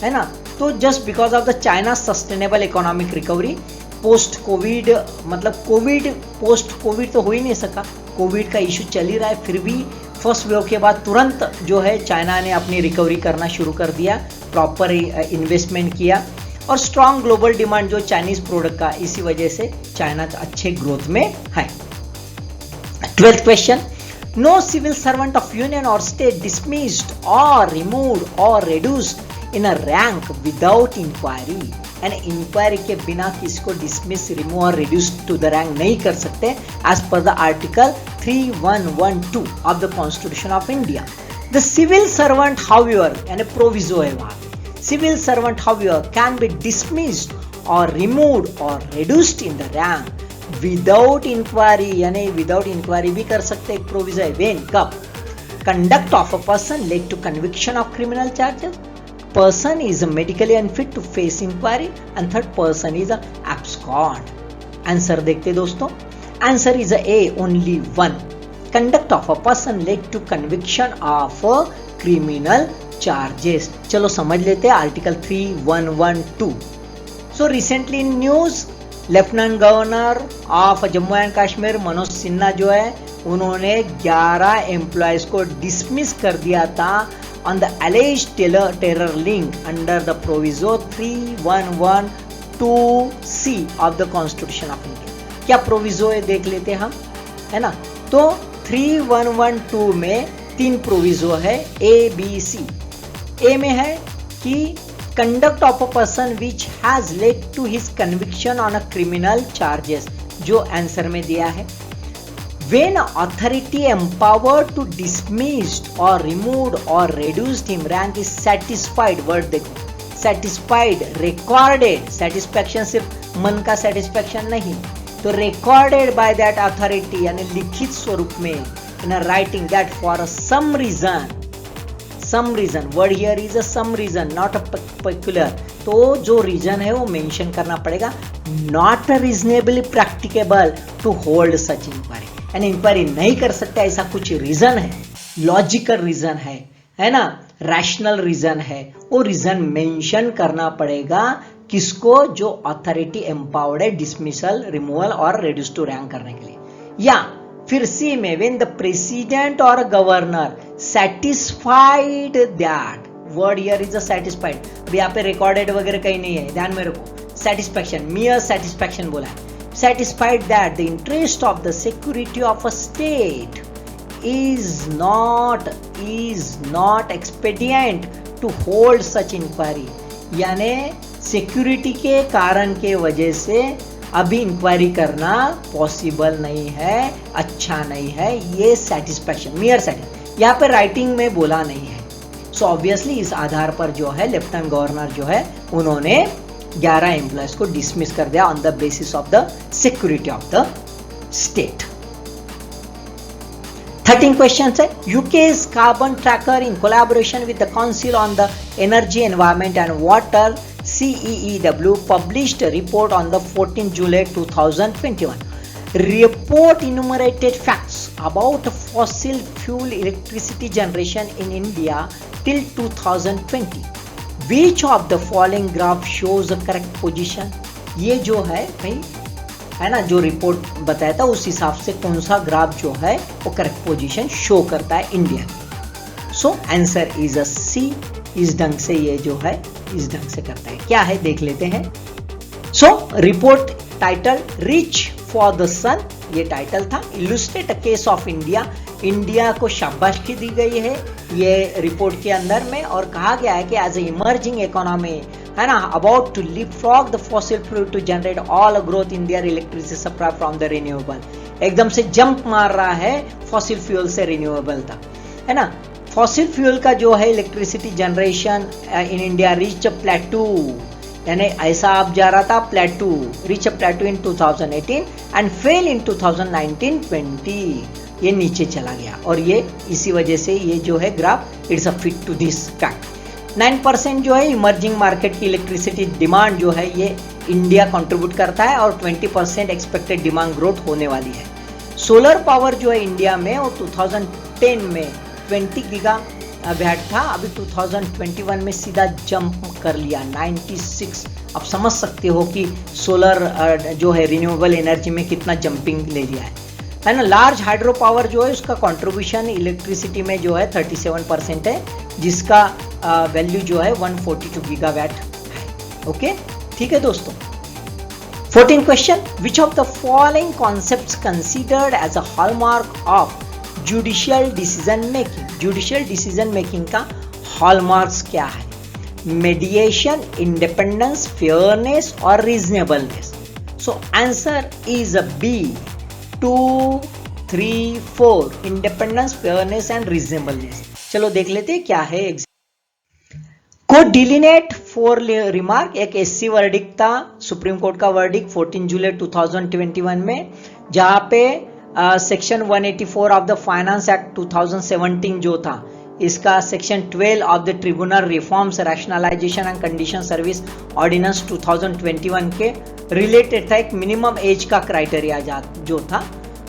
है ना? तो just because of the China sustainable economic recovery post Covid, मतलब कोविड पोस्ट कोविड तो हो ही नहीं सका, कोविड का इशू चल ही रहा है, फिर भी फर्स्ट वेव के बाद तुरंत जो है चाइना ने अपनी रिकवरी करना शुरू कर दिया, प्रॉपर इन्वेस्टमेंट किया और स्ट्रॉन्ग ग्लोबल डिमांड जो चाइनीज प्रोडक्ट का, इसी वजह से चाइना अच्छे ग्रोथ में है। 12th question, no civil servant of union और स्टेट डिसमिस्ड और रिमूव्ड और reduced in a rank without inquiry, यानी इंक्वायरी के बिना किसी को डिसमिस, रिमूव और रिड्यूस टू द रैंक नहीं कर सकते as per the article 3112 of the constitution of India. The civil servant however, यानी प्रोविजो है वहां, civil servant however can be dismissed और रिमूव्ड और reduced in the rank without inquiry, यानी without inquiry भी कर सकते, एक प्रोविजन है। व्हेन, कब? Conduct of a person led to conviction of criminal charges, person is medically unfit to face inquiry, and third person is abscond. Answer देखते दोस्तों, answer is A, only one. Conduct of a person led to conviction of criminal charges. चलो समझ लेते हैं article 3112. So recently in news, lieutenant governor of Jammu and Kashmir Manoj Sinha जो है उन्होंने 11 employees को डिसमिस कर दिया था on the alleged terror link under the proviso 3112C of the Constitution of India. क्या प्रोविजो है देख लेते हम, है ना? तो 3112 में 3 प्रोविजो है, A, B, C. A में है कि conduct of a person which has led to his conviction on a criminal charges, जो आंसर में दिया है। When authority empowered to dismissed or removed or reduced him rank is satisfied, word देखो, satisfied, recorded, satisfaction सिर्फ मन का satisfaction नहीं, तो recorded by that authority, यानी लिखित स्वरूप में, in a writing that for some reason, word here is a some reason, not a peculiar, तो जो रीजन है वो मेंशन करना पड़ेगा, not reasonably practicable to hold such inquiry, यानी इंक्वायरी नहीं कर सकता ऐसा कुछ रीजन है, लॉजिकल रीजन है ना, रैशनल रीजन है, वो रीजन मेंशन करना पड़ेगा किसको, जो अथॉरिटी एम्पावर्ड है डिसमिसल, रिमूवल और रिड्यूस टू रैंक करने के लिए। या फिर सी में व्हेन द प्रेसिडेंट और governor satisfied that, word here is a satisfied, अब यहाँ पे रिकॉर्डेड वगैरह कहीं नहीं है, ध्यान में रखो, सेटिस्फैक्शन, मियर सेटिस्फैक्शन बोला है, satisfied that the interest of the security of a state is not expedient to hold such inquiry, यानी सिक्योरिटी के कारण के वजह से अभी इंक्वायरी करना पॉसिबल नहीं है, अच्छा नहीं है, ये सेटिस्फैक्शन, मियर सेटिस्फैक्शन, यहाँ पे राइटिंग में बोला नहीं है। सो ऑब्वियसली इस आधार पर जो है लेफ्टिनेंट गवर्नर जो है उन्होंने 11 एम्प्लॉयज को डिसमिस कर दिया on the basis of the security of the state. 13 question है, UK's Carbon Tracker in collaboration with the Council on the Energy Environment and Water CEEW published a report on the 14 July 2021. Report enumerated facts about fossil fuel electricity generation in India till 2020. Which of the following graph shows the correct position? ये जो है भाई, है ना, जो report बताया था उस हिसाब से कौन सा ग्राफ जो है वो करेक्ट पोजीशन शो करता है इंडिया की। सो आंसर इज अ सी, इस ढंग से ये जो है इस ढंग से करता है, क्या है देख लेते हैं। So report title reach for the sun, ये टाइटल था, illustrate a case of India, India को शाबाशी दी गई है ये रिपोर्ट के अंदर में, और कहा गया है कि एज ए इमर्जिंग इकोनॉमी, है ना, about to leapfrog the fossil fuel to generate all growth in their electricity supply from the renewable, एकदम से जंप मार रहा है फॉसिल फ्यूल से रिन्यूएबल तक, है ना। फॉसिल फ्यूल का जो है electricity generation in India reach a plateau, यानी ऐसा अब जा रहा था plateau, reach a plateau in 2018 and fell in 2019-20, ये नीचे चला गया, और ये इसी वजह से ये जो है graph it's a fit to this fact. 9% जो है इमर्जिंग मार्केट की इलेक्ट्रिसिटी डिमांड जो है ये इंडिया कंट्रीब्यूट करता है और 20% एक्सपेक्टेड डिमांड ग्रोथ होने वाली है। सोलर पावर जो है इंडिया में वो 2010 में 20 गीगा वैट था, अभी 2021 में सीधा जंप कर लिया 96। आप समझ सकते हो कि सोलर जो है रिन्यूएबल एनर्जी में कितना जंपिंग ले लिया है ना। लार्ज हाइड्रो पावर जो है उसका कंट्रीब्यूशन इलेक्ट्रिसिटी में जो है 37% है, जिसका वैल्यू जो है 142 गीगावाट है। ओके, ठीक है दोस्तों। 14 question, which of the following concepts considered as a hallmark of judicial decision making. Judicial decision making का हॉलमार्क्स क्या है? मेडिएशन, इंडिपेंडेंस, फेयरनेस और reasonableness. So answer is B 2, 3, 4, independence, fairness and reasonableness. चलो देख लेते हैं क्या है। कोर्ट डिलिनेट 4 रिमार्क, एक एससी वर्डिक्ट था, सुप्रीम कोर्ट का वर्डिक्ट 14 जुलाई 2021 में, जहां पे section 184 of the finance act 2017 जो था, इसका section 12 of the tribunal reforms rationalization and condition service ordinance 2021 के रिलेटेड था। एक मिनिमम एज का क्राइटेरिया जो था,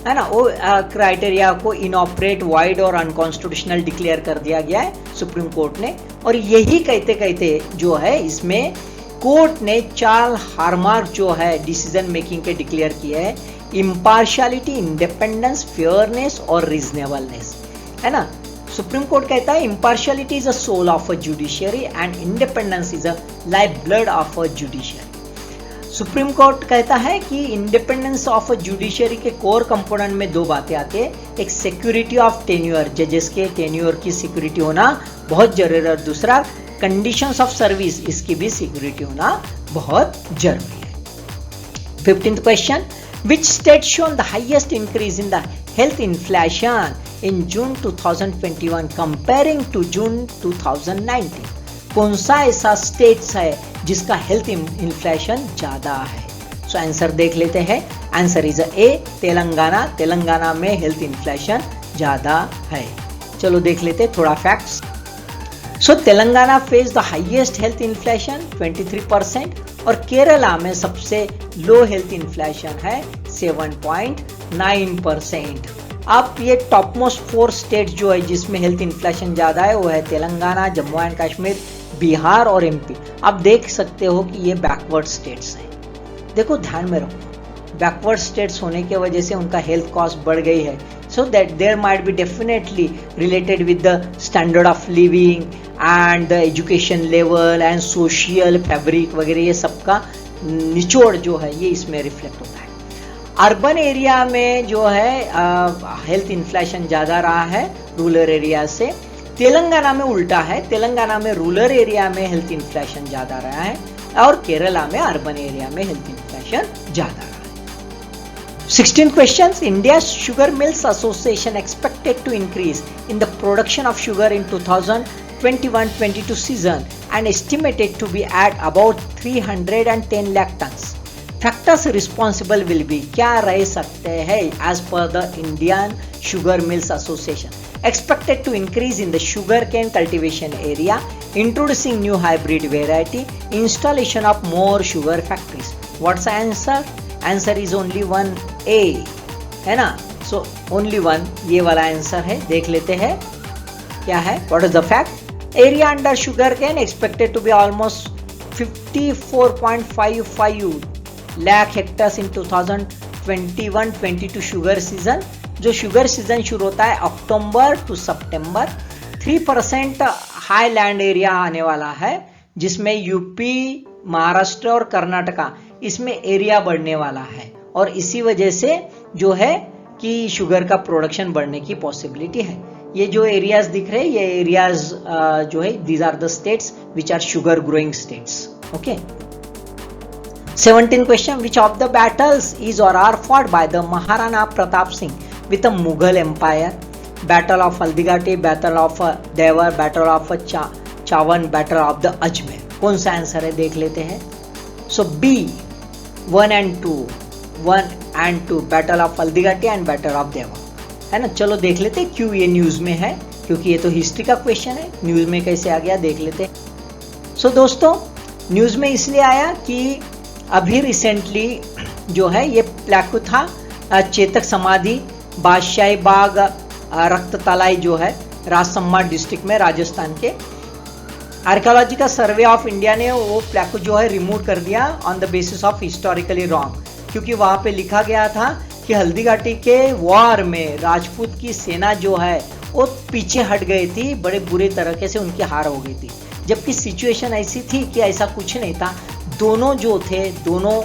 है ना, वो क्राइटेरिया को इनऑपरेट, वाइड और अनकॉन्स्टिट्यूशनल डिक्लेयर कर दिया गया है सुप्रीम कोर्ट ने। और यही कहते कहते जो है इसमें कोर्ट ने 4 हार्मार्क जो है डिसीजन मेकिंग के डिक्लेयर किए हैं, इम्पार्शियलिटी, इंडिपेंडेंस, फेयरनेस और रीजनेबलनेस, है ना। सुप्रीम कोर्ट कहता है impartiality is a soul of a judiciary and independence is a life blood of a judiciary. Supreme court कहता है कि इंडिपेंडेंस ऑफ अ जुडिशियरी के कोर कंपोनेंट में 2 बातें आती है, एक सिक्योरिटी ऑफ टेन्योर, जजेस के टेन्योर की सिक्योरिटी होना बहुत जरूरी है, और दूसरा कंडीशंस ऑफ सर्विस, इसकी भी सिक्योरिटी होना बहुत जरूरी है। 15th question, which state shown the highest increase in the health inflation in June 2021 comparing to June 2019? कौन सा ऐसा स्टेट्स है जिसका हेल्थ इन्फ्लेशन ज्यादा है? सो आंसर देख लेते हैं। Answer is a Telangana. Telangana में हेल्थ इन्फ्लेशन ज्यादा है। चलो देख लेते हैं थोड़ा facts. So Telangana face the highest health inflation 23% और केरला में सबसे लो हेल्थ इन्फ्लेशन है 7.9%। अब ये टॉप मोस्ट 4 स्टेट जो है जिसमें हेल्थ इन्फ्लेशन ज्यादा है वो है तेलंगाना, जम्मू एंड कश्मीर, बिहार और एमपी। आप देख सकते हो कि ये बैकवर्ड स्टेट्स हैं। देखो ध्यान में रखो, बैकवर्ड स्टेट्स होने की वजह से उनका हेल्थ कॉस्ट बढ़ गई है। So that there might be definitely related with the standard of living and the education level and social fabric वगैरह, ये सबका निचोड़ जो है ये इसमें रिफ्लेक्ट होता है। अर्बन एरिया में जो है हेल्थ इन्फ्लेशन ज्यादा रहा है रूरल एरिया से। तेलंगाना में उल्टा है, तेलंगाना में रूरल एरिया में हेल्थ इन्फ्लेशन ज्यादा रहा है और केरला में अर्बन एरिया में हेल्थ इन्फ्लेशन ज्यादा रहा है। 16 questions, India's Sugar Mills Association expected to increase in the production of sugar in 2021-22 season and estimated to be at about 310 lakh tons. Factors responsible will be, क्या रह सकते हैं as per the Indian Sugar Mills Association? Expected to increase in the sugarcane cultivation area, introducing new hybrid variety, installation of more sugar factories. What's the answer? Answer is only 1A, है ना। So only 1 ये वाला answer है। देख लेते हैं क्या है। What is the fact? Area under sugarcane expected to be almost 54.55 lakh hectares in 2021-22 sugar season। जो शुगर सीजन शुरू होता है अक्टूबर टू सितंबर। 3% हाई लैंड एरिया आने वाला है, जिसमें यूपी, महाराष्ट्र और कर्नाटका, इसमें एरिया बढ़ने वाला है और इसी वजह से जो है कि शुगर का प्रोडक्शन बढ़ने की पॉसिबिलिटी है। ये जो एरियाज दिख रहे हैं ये एरियाज जो है these are the states which are sugar growing states. Okay. 17 question, which of the battles is or are fought by the Maharana Pratap Singh with the Mughal Empire? Battle of Haldigati, Battle of Devar, Battle of Chawan, Battle of the Ajmer। कौन सा answer है देख लेते हैं। So B 1 and 2, Battle of Haldigati and Battle of Devar, है ना। चलो देख लेते हैं क्यों ये न्यूज में है, क्योंकि ये तो हिस्ट्री का क्वेश्चन है, न्यूज में कैसे आ गया देख लेते हैं। सो दोस्तों, न्यूज़ में इसलिए आया कि अभी रिसेंटली जो है ये प्लेको था चेतक समाधि, बादशाही बाग, रक्ततलाई जो है राजसमंद डिस्ट्रिक्ट में राजस्थान के। आर्कियोलॉजिकल सर्वे ऑफ इंडिया ने वो प्लेको जो है रिमूव कर दिया on the basis of historically wrong, क्योंकि वहां पे लिखा गया था कि हल्दी घाटी के वॉर में राजपूत की सेना जो है वो पीछे हट गई थी, बड़े बुरे तरीके से उनकी हार हो गई थी। जबकि सिचुएशन ऐसी थी कि ऐसा कुछ नहीं था। दोनों जो थे, दोनों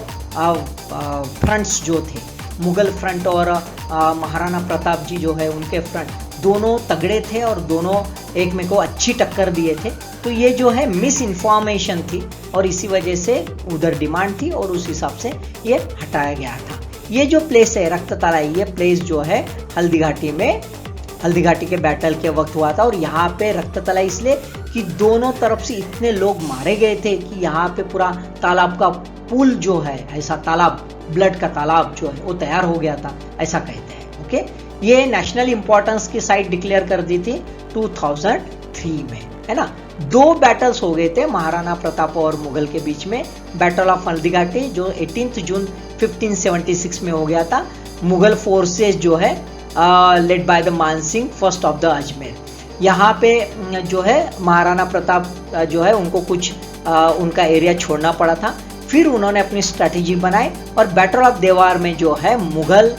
फ्रंट्स जो थे, मुगल फ्रंट और महाराणा प्रताप जी जो है उनके फ्रंट, दोनों तगड़े थे और दोनों एक में को अच्छी टक्कर दिए थे। तो ये जो है मिस इन्फॉर्मेशन थी और इसी वजह से उधर डिमांड थी और उस हिसाब से ये हटाया गया था। ये जो प्लेस है रक्ततलाई, ये प्लेस जो है हल्दी घाटी में, हल्दी घाटी के बैटल के वक्त हुआ था। और यहाँ पे रक्ततलाई इसलिए कि दोनों तरफ से इतने लोग मारे गए थे कि यहाँ पे पूरा तालाब का पुल जो है, ऐसा तालाब, ब्लड का तालाब जो है वो तैयार हो गया था, ऐसा कहते हैं। ओके, ये नेशनल इंपॉर्टेंस की साइट डिक्लेयर कर दी थी 2003 में, है ना। 2 बैटल्स हो गए थे महाराणा प्रताप और मुगल के बीच में। बैटल ऑफ हल्दी घाटी जो 18 जून 1576 में हो गया था। मुगल फोर्सेस जो है लेड बाय द मान Singh, first of the Ajmer. यहाँ पे जो है महाराणा प्रताप जो है उनको कुछ उनका एरिया छोड़ना पड़ा था। फिर उन्होंने अपनी स्ट्रैटेजी बनाई और बैटल ऑफ देवार में जो है मुगल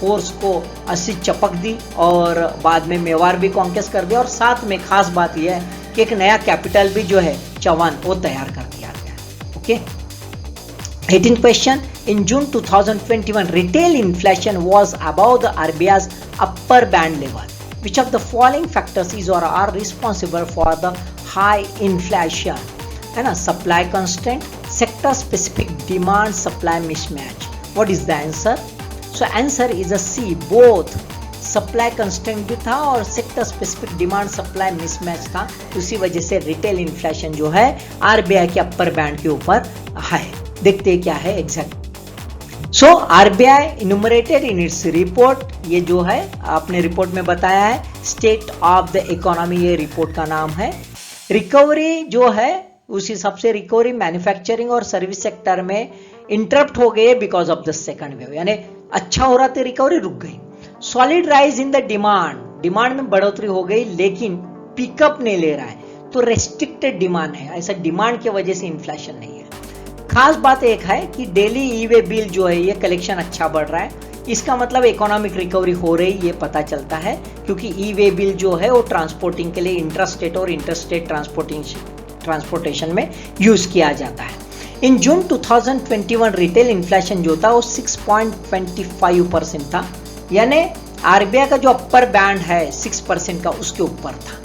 फोर्स को अस्सी चपक दी और बाद में मेवाड़ भी कॉन्केस्ट कर दिया। और साथ में खास बात यह है कि एक नया कैपिटल भी जो है चवान वो तैयार कर दिया गया। Okay, 18th question. In June 2021, retail inflation was above the RBI's upper band level. Which of the following factors is or are responsible for the high inflation? है ना, supply constraint, sector specific demand supply mismatch. What is the answer? So answer is a C, both. Supply constant भी था और sector specific demand supply mismatch था। उसी वजह से retail inflation जो है आरबीआई के अपर बैंड के ऊपर है। देखते हैं क्या है exact. So RBI enumerated in its report, ये जो है आपने रिपोर्ट में बताया है, स्टेट ऑफ द इकोनॉमी, ये रिपोर्ट का नाम है। रिकवरी जो है उस हिसाब से रिकवरी मैन्युफैक्चरिंग और सर्विस सेक्टर में इंटरप्ट हो गए because of the second wave, यानी अच्छा हो रहा था, रिकवरी रुक गई। Solid rise in the demand, demand में बढ़ोतरी हो गई लेकिन पिकअप नहीं ले रहा है, तो रेस्ट्रिक्टेड डिमांड है, ऐसा डिमांड की वजह से इन्फ्लेशन नहीं है। खास बात एक है कि डेली ई वे बिल जो है ये कलेक्शन अच्छा बढ़ रहा है, इसका मतलब इकोनॉमिक रिकवरी हो रही ये पता चलता है, क्योंकि ई वे बिल जो है वो ट्रांसपोर्टिंग के लिए इंट्रास्टेट और इंटरस्टेट ट्रांसपोर्टेशन में यूज किया जाता है। इन जून 2021 रिटेल इन्फ्लेशन जो था वो 6.25% था, यानी आरबीआई का जो अपर बैंड है 6% का उसके ऊपर था,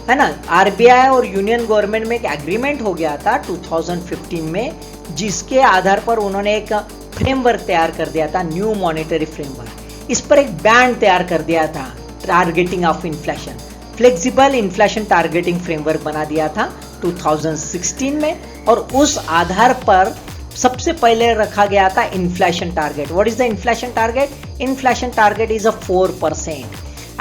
है ना। आरबीआई और यूनियन गवर्नमेंट में एक एग्रीमेंट हो गया था 2015 में, जिसके आधार पर उन्होंने एक फ्रेमवर्क तैयार कर दिया था, न्यू मॉनेटरी फ्रेमवर्क। इस पर एक बैंड तैयार कर दिया था, targeting of inflation, flexible inflation targeting framework बना दिया था 2016 में। और उस आधार पर सबसे पहले रखा गया था inflation target. What is the inflation target? Inflation target is a 4%।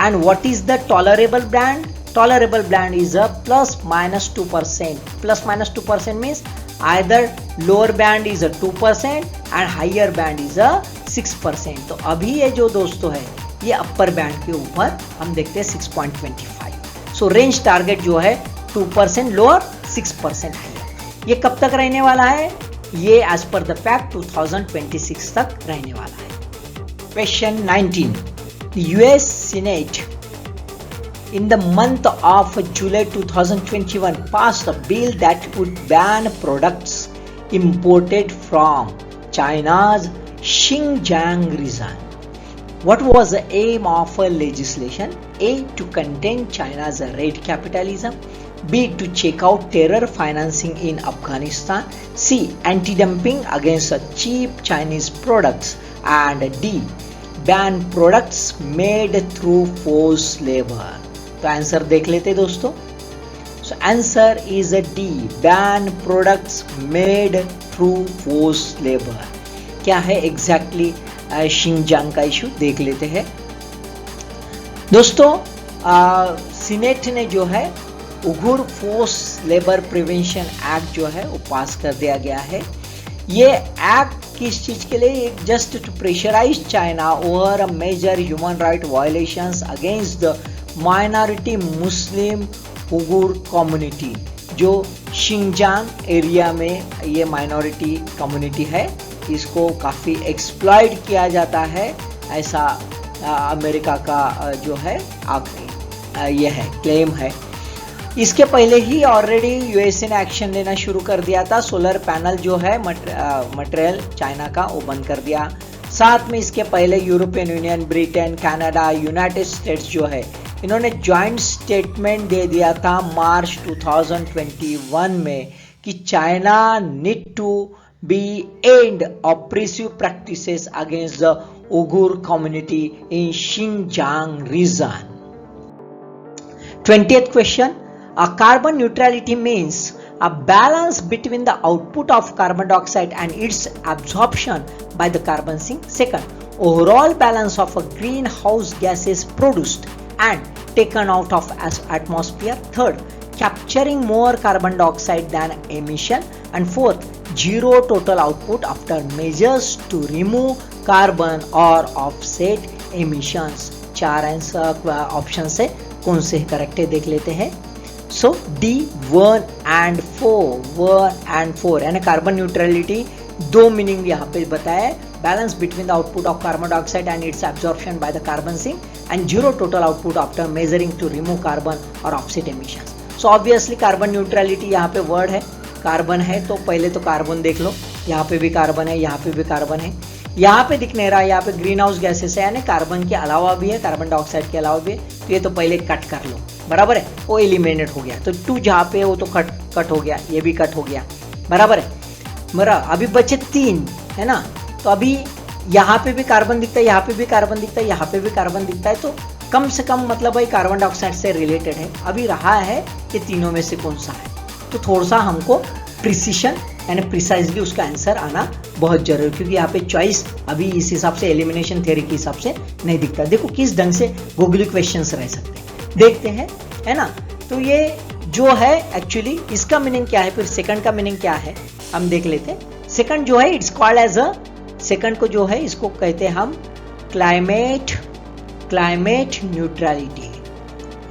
And what is the tolerable band? Tolerable band is a +-2%। +-2% means either lower band is a 2% and higher band is a 6%। तो अभी ये जो दोस्तों है ये upper band के ऊपर हम देखते हैं 6.25। सो रेंज टारगेट जो है 2% लोअर, 6% हायर। ये कब तक रहने वाला है? ये एज पर द फैक्ट 2026 तक रहने वाला है। Question 19, US senate in the month of July 2021 passed a bill that would ban products imported from China's Xinjiang region. What was the aim of legislation? A. To contain China's red capitalism. B. To check out terror financing in Afghanistan. C. Anti-dumping against cheap Chinese products. And D. Ban products made through forced labor. तो answer देख लेते दोस्तों। सो answer is a D, ban products made through forced labour. क्या है exactly शिनजांग का issue, देख लेते हैं दोस्तों। सीनेट ने जो है Uyghur force labour prevention act जो है वो पास कर दिया गया है। ये एक्ट किस चीज के लिए? Just to pressurize China over a major human right violations against the minority Muslim Uighur community. जो शिंजांग एरिया में ये माइनॉरिटी कम्युनिटी है, इसको काफ़ी एक्सप्लॉइट किया जाता है, ऐसा अमेरिका का जो है ये है क्लेम है। इसके पहले ही ऑलरेडी यूएसए ने एक्शन लेना शुरू कर दिया था। सोलर पैनल जो है मटेरियल चाइना का वो बंद कर दिया। साथ में इसके पहले European union, Britain, Canada, United states जो है इन्होंने जॉइंट स्टेटमेंट दे दिया था मार्च 2021 में कि China need to be end oppressive practices against the Uighur community in Xinjiang region. 20th question. Carbon neutrality means a balance between the output of carbon dioxide and its absorption by the carbon sink. Second, overall balance of a greenhouse gases produced and taken out of atmosphere. Third, capturing more carbon dioxide than emission. And fourth, zero total output after measures to remove carbon or offset emissions. 4 answer option से कौन से correct है देख लेते हैं। So D 1 and 4 यानी carbon neutrality दो meaning यहाँ पे बताया है। Balance between the output of carbon dioxide and its absorption by the carbon sink and zero total output after measuring to remove carbon or offset emissions. So obviously carbon neutrality यहाँ पे word है, carbon है तो पहले तो carbon देख लो, यहाँ पे भी कार्बन है, यहाँ पे भी कार्बन है, यहाँ पे दिख नहीं रहा, यहाँ पे ग्रीन हाउस गैसेस है यानी कार्बन के अलावा भी है, कार्बन डाइऑक्साइड के अलावा भी है, तो ये तो पहले कट कर लो, बराबर है, वो एलिमिनेट हो गया। तो 2 जहाँ पे वो तो कट हो गया, ये भी कट हो गया, बराबर है। मेरा अभी बचे 3 है ना, तो अभी यहाँ पे भी कार्बन दिखता है, यहाँ पे भी कार्बन दिखता है, यहाँ पे भी कार्बन दिखता है, तो कम से कम मतलब भाई कार्बन डाइऑक्साइड से रिलेटेड है। अभी रहा है कि तीनों में से कौन सा है, तो थोड़ा सा हमको प्रिसीशन यानी प्रिसाइजली उसका आंसर आना बहुत जरूरी, क्योंकि यहाँ पे चॉइस अभी इस हिसाब से एलिमिनेशन थ्योरी के हिसाब से नहीं दिखता। देखो किस ढंग से गूगली क्वेश्चंस रह सकते हैं, देखते हैं, है ना। तो ये जो है एक्चुअली इसका मीनिंग क्या है, फिर सेकंड का मीनिंग क्या है हम देख लेते हैं। सेकंड जो है it's called as a, second को जो है इसको कहते हैं हम क्लाइमेट न्यूट्रलिटी,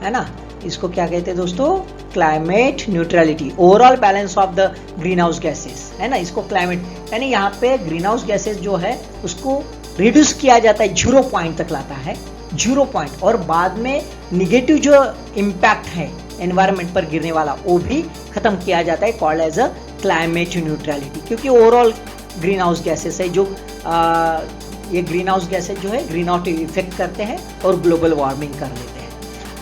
है ना। इसको क्या कहते हैं दोस्तों, climate neutrality, overall balance of the green house gases, है ना। इसको क्लाइमेट यानी यहाँ पे ग्रीन हाउस गैसेस जो है उसको रिड्यूस किया जाता है, 0 पॉइंट तक लाता है, 0 पॉइंट, और बाद में निगेटिव जो इम्पैक्ट है एनवायरमेंट पर गिरने वाला वो भी खत्म किया जाता है, called as a climate neutrality. क्योंकि ओवरऑल ग्रीन हाउस गैसेस है जो ये ग्रीन हाउस गैसेस जो है ग्रीन आउट इफेक्ट करते हैं और ग्लोबल वार्मिंग कर लेते हैं।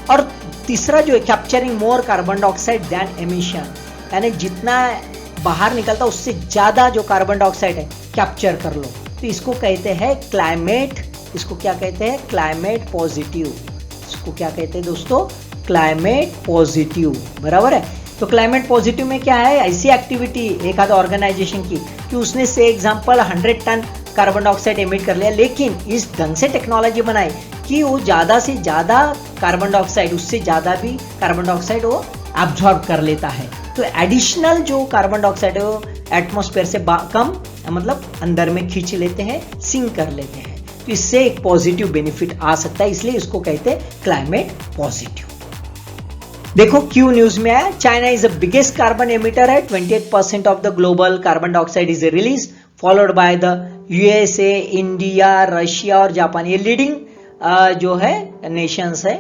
और तीसरा जो है capturing more carbon dioxide than emission, यानी जितना बाहर निकलता उससे ज्यादा जो कार्बन डाइऑक्साइड है कैप्चर कर लो, तो इसको कहते हैं क्लाइमेट, इसको क्या कहते हैं, क्लाइमेट पॉजिटिव। इसको क्या कहते हैं दोस्तों, क्लाइमेट पॉजिटिव, बराबर है। तो क्लाइमेट पॉजिटिव में क्या है, ऐसी एक्टिविटी एक आधा ऑर्गेनाइजेशन की कि उसने से example 100 ton carbon dioxide emit कर लिया, लेकिन इस ढंग से टेक्नोलॉजी बनाई कि वो ज्यादा से ज्यादा कार्बन डाइऑक्साइड, उससे ज्यादा भी कार्बन डाइऑक्साइड वो एब्जॉर्ब कर लेता है। तो एडिशनल जो कार्बन डाइऑक्साइड है वो एटमॉस्फेयर से कम मतलब अंदर में खींच लेते हैं, सिंक कर लेते हैं, तो इससे एक पॉजिटिव बेनिफिट आ सकता है, इसलिए इसको कहते हैं क्लाइमेट पॉजिटिव। देखो क्यू न्यूज में आया, China is the biggest carbon emitter है, 28% of the global carbon dioxide is release, followed by the USA, India, Russia और जापान। ये लीडिंग जो है नेशंस है।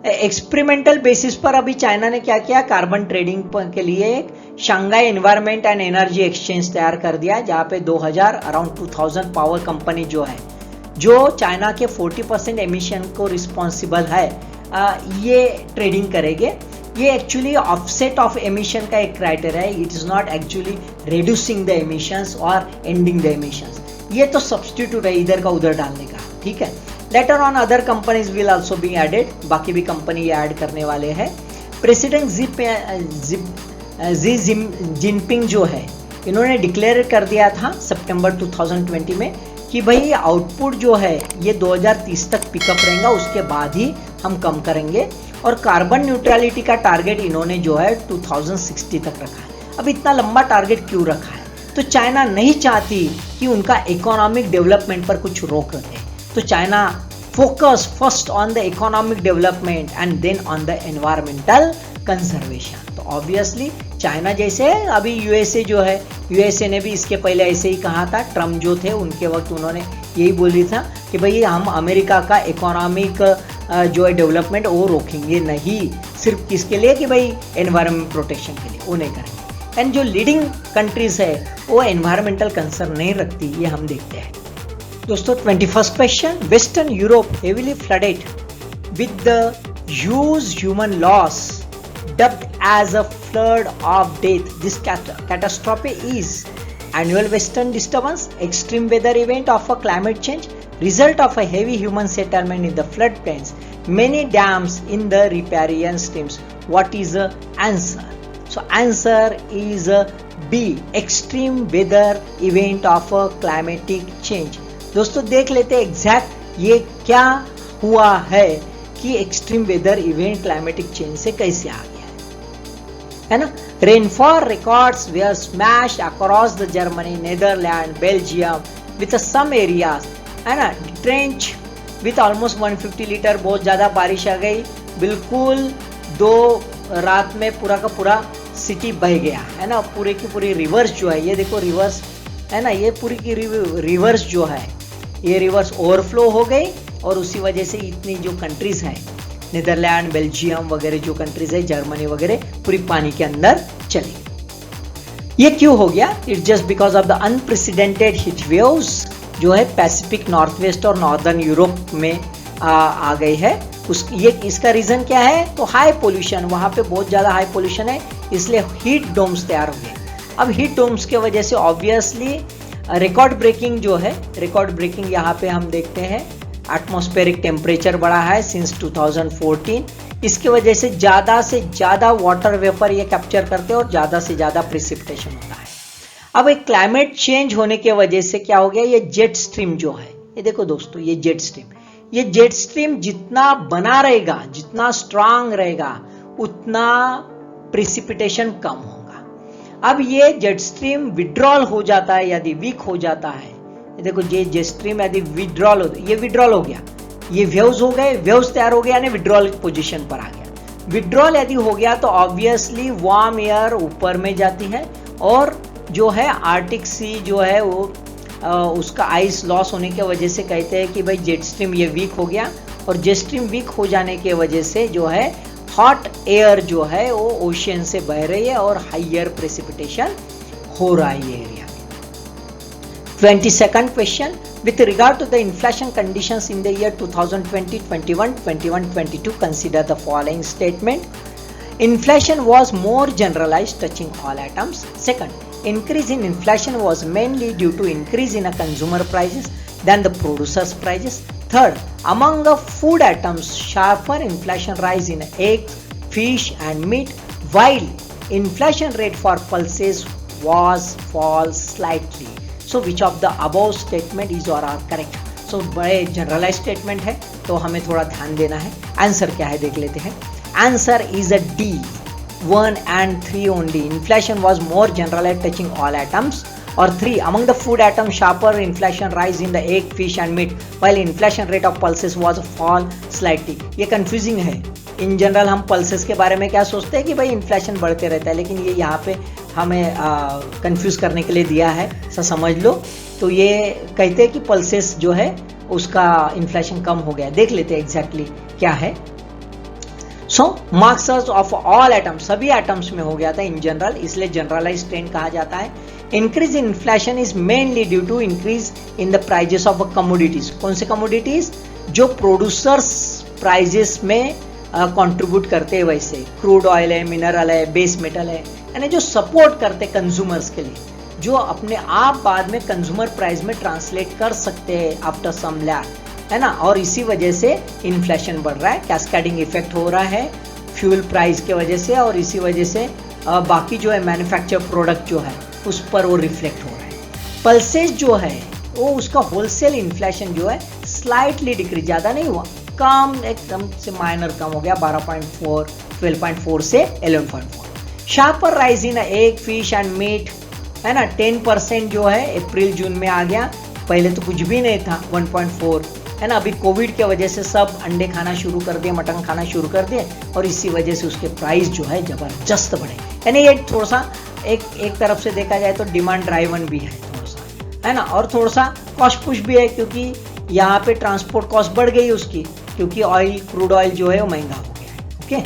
एक्सपेरिमेंटल बेसिस पर अभी चाइना ने क्या किया, कार्बन ट्रेडिंग के लिए Shanghai environment and energy exchange तैयार कर दिया, जहां पे 2000 अराउंड 2000 पावर कंपनी जो है जो चाइना के 40% एमिशन को रिस्पॉन्सिबल है, ये ट्रेडिंग करेंगे। ये एक्चुअली ऑफसेट ऑफ एमिशन का एक क्राइटेरिया है, it is not actually reducing the emissions और एंडिंग द एमिशंस, ये तो सब्स्टिट्यूट है इधर का उधर डालने का, ठीक है। Later on other companies will also be added, बाकी भी कंपनी ये ऐड करने वाले हैं। प्रेसिडेंट जी जिनपिंग जो है इन्होंने डिक्लेयर कर दिया था सितंबर 2020 में कि भाई आउटपुट जो है ये 2030 तक पिकअप रहेगा, उसके बाद ही हम कम करेंगे। और कार्बन न्यूट्रलिटी का टारगेट इन्होंने जो है 2060 तक रखा है। अब इतना लंबा टारगेट क्यों रखा है? तो चाइना नहीं चाहती कि उनका इकोनॉमिक डेवलपमेंट पर कुछ रोक रहे, तो China focus first on the economic development and then on the environmental conservation. तो ऑब्वियसली चाइना जैसे अभी यूएसए जो है, यूएसए ने भी इसके पहले ऐसे ही कहा था, ट्रम्प जो थे उनके वक्त उन्होंने यही बोली था कि भाई हम अमेरिका का इकोनॉमिक जो है डेवलपमेंट वो रोकेंगे नहीं, सिर्फ किसके लिए कि भाई एनवायरमेंट प्रोटेक्शन के लिए, वो नहीं करेंगे। एंड जो लीडिंग कंट्रीज है वो एनवायरमेंटल कंसर्न नहीं रखती, ये हम देखते हैं। दोस्तों 21st question, western Europe heavily flooded with the huge human loss dubbed as a flood of death. This catastrophe is annual western disturbance, extreme weather event of a climate change, result of a heavy human settlement in the floodplains, many dams in the riparian streams. What is the answer? So answer is B, extreme weather event of a climatic change. दोस्तों देख लेते हैं exact ये क्या हुआ है कि extreme weather event climatic change से कैसे आ गया है ना। Rainfall records were smashed across the Germany, Netherland, Belgium with some areas, है ना, ट्रेंच विथ ऑलमोस्ट 150 लीटर। बहुत ज्यादा बारिश आ गई, बिल्कुल 2 रात में पूरा का पूरा सिटी बह गया, है ना। पूरे की पूरी रिवर्स जो है, ये देखो रिवर्स है ना, ये पूरी की रिवर्स जो है, ये रिवर्स ओवरफ्लो हो गई और उसी वजह से इतनी जो कंट्रीज है, नीदरलैंड, बेल्जियम वगैरह जो कंट्रीज है, जर्मनी वगैरह, पूरी पानी के अंदर चली। ये क्यों हो गया? It's just because of the unprecedented heat waves जो है पैसिफिक नॉर्थ वेस्ट और नॉर्दर्न यूरोप में आ गई है। इसका रीजन क्या है? तो हाई पोल्यूशन, वहां पे बहुत ज्यादा हाई पोल्यूशन है, इसलिए हीट डोम्स तैयार हो गए। अब हीट डोम्स के वजह से ऑब्वियसली रिकॉर्ड ब्रेकिंग जो है, रिकॉर्ड ब्रेकिंग यहाँ पे हम देखते हैं, एटमॉस्फेरिक टेम्परेचर बढ़ा है सिंस 2014। इसके वजह से ज्यादा वाटर वेपर ये कैप्चर करते हैं और ज्यादा से ज्यादा प्रिसिपिटेशन होता है। अब एक क्लाइमेट चेंज होने के वजह से क्या हो गया, ये जेट स्ट्रीम जो है, ये देखो दोस्तों, ये जेट स्ट्रीम जितना बना रहेगा, जितना स्ट्रांग रहेगा, उतना प्रिसिपिटेशन कम होगा। अब ये जेट स्ट्रीम विड्रॉल हो जाता है, यदि वीक हो जाता है, देखो ये जेट स्ट्रीम यदि विड्रॉल हो, ये विड्रॉल हो गया, ये वेव्स हो गए, वेव्स तैयार हो गया, यानी विड्रॉल पोजीशन पर आ गया। विड्रॉल यदि हो गया तो ऑब्वियसली वार्म एयर ऊपर में जाती है और जो है आर्टिक सी जो है वो उसका आइस लॉस होने की वजह से कहते हैं कि भाई जेट स्ट्रीम ये वीक हो गया, और जेट स्ट्रीम वीक हो जाने की वजह से जो है हॉट एयर जो है वो ओशियन से बह रही है और हाइयर प्रेसिपिटेशन हो रहा है ये area. 22nd question, with regard to the inflation conditions in the year 2020, 21, 22, consider the following statement. Inflation was more generalized, touching all items. Second, increase in inflation was mainly due to increase in consumer prices than the producers' prices. Third, among the food items, sharper inflation rise in eggs, fish and meat, while inflation rate for pulses was fall slightly. So which of the above statement is or are correct? So बड़े generalise statement है तो हमें थोड़ा ध्यान देना है। Answer क्या है देख लेते हैं। Answer is a D, 1 and 3 only. Inflation was more generalized, touching all items. और 3, among the food items, sharper inflation rise in the egg, fish and meat, while inflation rate of pulses was fall slightly. ये confusing है। In general हम pulses के बारे में क्या सोचते हैं कि भाई इन्फ्लेशन बढ़ते रहता है, लेकिन ये यहाँ पे हमें कंफ्यूज करने के लिए दिया है, ऐसा समझ लो। तो ये कहते हैं कि पल्सेस जो है उसका इन्फ्लेशन कम हो गया। देख लेते हैं एग्जैक्टली क्या है। So marks of all items, सभी आइटम्स में हो गया था इन जनरल, इसलिए जनरलाइज ट्रेंड कहा जाता है। Increase in inflation is mainly due to increase in the prices of commodities. कौन से कमोडिटीज? जो प्रोड्यूसर्स प्राइजेस में कंट्रीब्यूट करते हैं, वैसे क्रूड ऑयल है, मिनरल है, बेस मेटल है, यानी जो सपोर्ट करते कंज्यूमर्स के लिए, जो अपने आप बाद में कंज्यूमर प्राइस में ट्रांसलेट कर सकते हैं आफ्टर सम लैग, है ना। और इसी वजह से इन्फ्लेशन बढ़ रहा है, कैस्केडिंग इफेक्ट हो रहा है फ्यूल प्राइस के वजह से, और इसी वजह से बाकी जो है मैन्युफैक्चर प्रोडक्ट जो है उस पर वो रिफ्लेक्ट हो रहा है। पल्सेस जो है वो उसका होलसेल इन्फ्लेशन जो है स्लाइटली डिक्रीज, ज़्यादा नहीं हुआ, कम, एकदम से माइनर कम हो गया 12.4, 12.4 से 11.4। Sharper rise in egg, fish and meat, है ना, 10% जो है अप्रैल जून में आ गया। पहले तो कुछ भी नहीं था, 1.4, है ना। अभी कोविड के वजह से सब अंडे खाना शुरू कर दिए, मटन खाना शुरू कर दिए, और इसी वजह से उसके प्राइस जो है जबरदस्त बढ़े। यानी ये थोड़ा सा एक तरफ से देखा जाए तो डिमांड ड्राइवन भी है थोड़ा सा, है ना, और थोड़ा सा कॉस्ट पुश भी है, क्योंकि यहाँ पे ट्रांसपोर्ट कॉस्ट बढ़ गई उसकी, क्योंकि ऑयल, क्रूड ऑयल जो है वो महंगा हो गया है। Okay,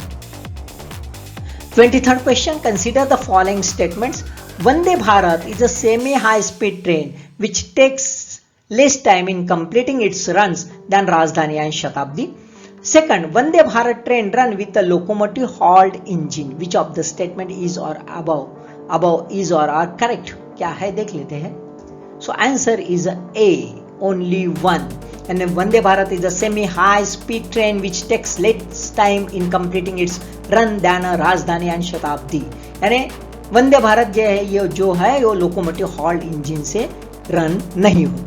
23rd question, consider the following statements. Vande Bharat is a semi-high speed train which takes less time in completing its runs than Rajdhani and Shatabdi. Second, Vande Bharat train run with a locomotive hauled engine. Which of the statement is or above is or are correct? क्या है देख लेते हैं। So answer is A, only one. And then Vande Bharat is a semi-high speed train which takes less time in completing its run than a Rajdhani and Shatabdi. यानी वंदे भारत जो है ये वो लोकोमोटिव हॉल्ड इंजन से run नहीं हो।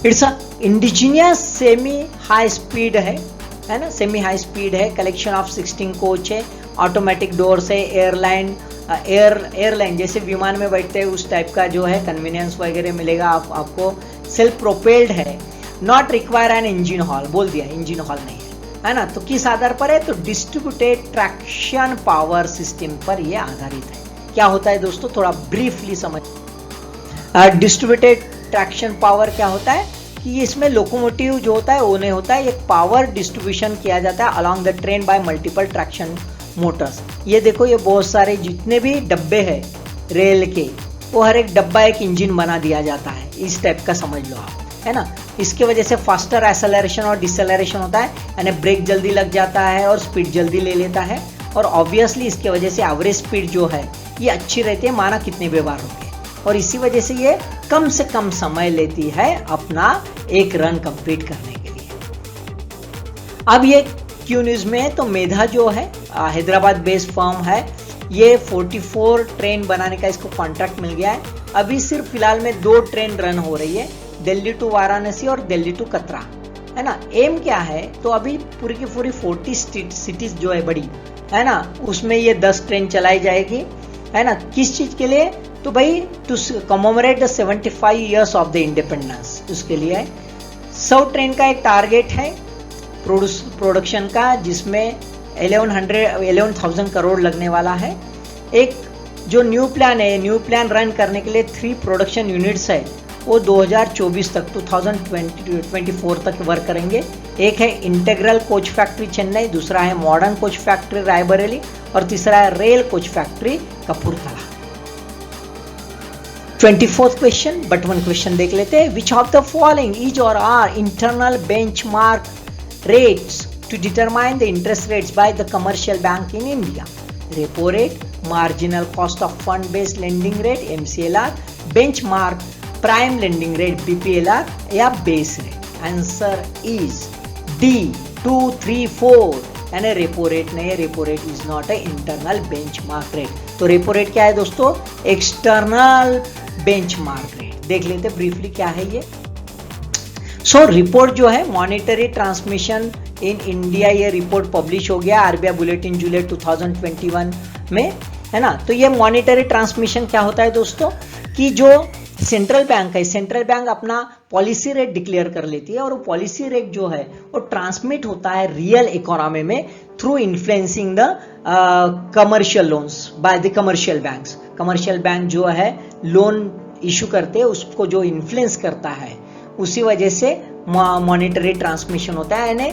It's a indigenous semi high speed है ना, सेमी हाई स्पीड है, कलेक्शन ऑफ 16 कोच है, ऑटोमेटिक डोर्स है, एयरलाइन जैसे विमान में बैठते हैं उस टाइप का जो है कन्वीनियंस वगैरह मिलेगा आपको। सेल्फ प्रोपेल्ड है, not require an engine hall, बोल दिया इंजन हॉल नहीं है ना। तो किस आधार पर है, तो डिस्ट्रीब्यूटेड ट्रैक्शन पावर सिस्टम पर यह आधारित है। क्या होता है दोस्तों, थोड़ा ब्रीफली समझ। डिस्ट्रीब्यूटेड ट्रैक्शन पावर क्या होता है कि इसमें लोकोमोटिव जो होता है वो नहीं होता है, एक पावर डिस्ट्रीब्यूशन किया जाता है along the train bye multiple traction Motors. ये देखो, ये बहुत सारे जितने भी डब्बे हैं रेल के, वो हर एक डब्बा एक इंजन बना दिया जाता है, इस टाइप का समझ लो आप, है ना। इसके वजह से फास्टर एक्सेलरेशन और डिसेलरेशन होता है, यानी ब्रेक जल्दी लग जाता है और स्पीड जल्दी ले लेता है, और ऑब्वियसली इसके वजह से एवरेज स्पीड जो है ये अच्छी रहती है, माना कितने भी बार होंगे, और इसी वजह से ये कम से कम समय लेती है अपना एक रन कंप्लीट करने के लिए। अब ये क्यू न्यूज में है, तो मेधा जो है हैदराबाद बेस्ड फर्म है, ये 44 ट्रेन बनाने का इसको कॉन्ट्रैक्ट मिल गया है। अभी सिर्फ फिलहाल में 2 ट्रेन रन हो रही है, दिल्ली टू वाराणसी और दिल्ली टू कतरा, है ना। एम क्या है, तो अभी पूरी की पूरी 40 सिटीज जो है बड़ी, है ना, उसमें ये 10 ट्रेन चलाई जाएगी, है ना। किस चीज के लिए, तो भाई to commemorate the 75 years of the independence, उसके लिए है। 100 ट्रेन का एक टारगेट है प्रोडक्शन का, जिसमें 11,000 करोड़ लगने वाला है। एक जो न्यू प्लान है, न्यू प्लान रन करने के लिए 3 प्रोडक्शन यूनिट्स है, वो 2024 तक 2024 तक वर्क करेंगे। एक है इंटेग्रल कोच फैक्ट्री चेन्नई, दूसरा है मॉडर्न कोच फैक्ट्री रायबरेली, और तीसरा है rail coach factory Kapurthala. 24th question, but one question देख लेते हैं। Which of the following is or are internal benchmark rates to determine the interest rates by the commercial bank in India? Repo rate, marginal cost of fund based lending rate MCLR, benchmark prime lending rate BPLR, या base rate. Answer is D 2, 3, 4, यानी repo rate नहीं है, repo rate is not a internal benchmark rate. तो repo rate क्या है दोस्तों, external benchmark rate. देख लेते ब्रीफली क्या है ये। सो रिपोर्ट जो है मॉनेटरी ट्रांसमिशन इन इंडिया, ये रिपोर्ट पब्लिश हो गया RBI बुलेटिन जुलाई 2021 में, है ना। तो ये मॉनेटरी ट्रांसमिशन क्या होता है दोस्तों, कि जो सेंट्रल बैंक है, सेंट्रल बैंक अपना पॉलिसी रेट डिक्लेयर कर लेती है, और वो पॉलिसी रेट जो है वो ट्रांसमिट होता है रियल इकोनॉमी में through influencing the commercial loans bye the commercial banks. Commercial bank जो है लोन इशू करते हैं, उसको जो इन्फ्लुएंस करता है, उसी वजह से मॉनेटरी ट्रांसमिशन होता है, यानी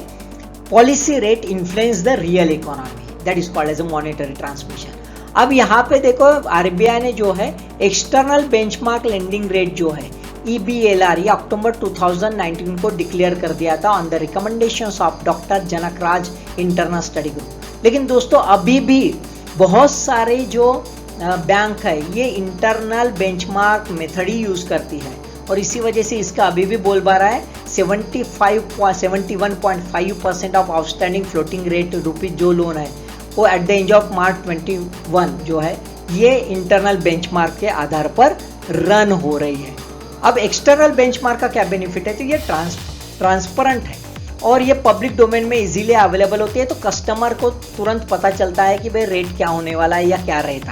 policy rate influence the real economy, that is called as a monetary transmission. अब यहाँ पे देखो RBI ने जो है एक्सटर्नल बेंचमार्क लेंडिंग रेट जो है EBLR, ये अक्टूबर 2019 को डिक्लेयर कर दिया था on the recommendations of doctor Janak Raj internal study group. लेकिन दोस्तों अभी भी बहुत सारे जो बैंक है ये इंटरनल बेंचमार्क मेथड ही यूज करती है, और इसी वजह से इसका अभी भी बोलबाला है 71.5% of outstanding floating rate rupees जो लोन है वो at the end of March 21 जो है ये इंटरनल बेंचमार्क के आधार पर रन हो रही है। अब एक्सटर्नल बेंचमार्क का क्या बेनिफिट है, तो ये ट्रांसपेरेंट है, और ये पब्लिक डोमेन में इजीली अवेलेबल होती है, तो कस्टमर को तुरंत पता चलता है कि भाई रेट क्या होने वाला है या क्या रहता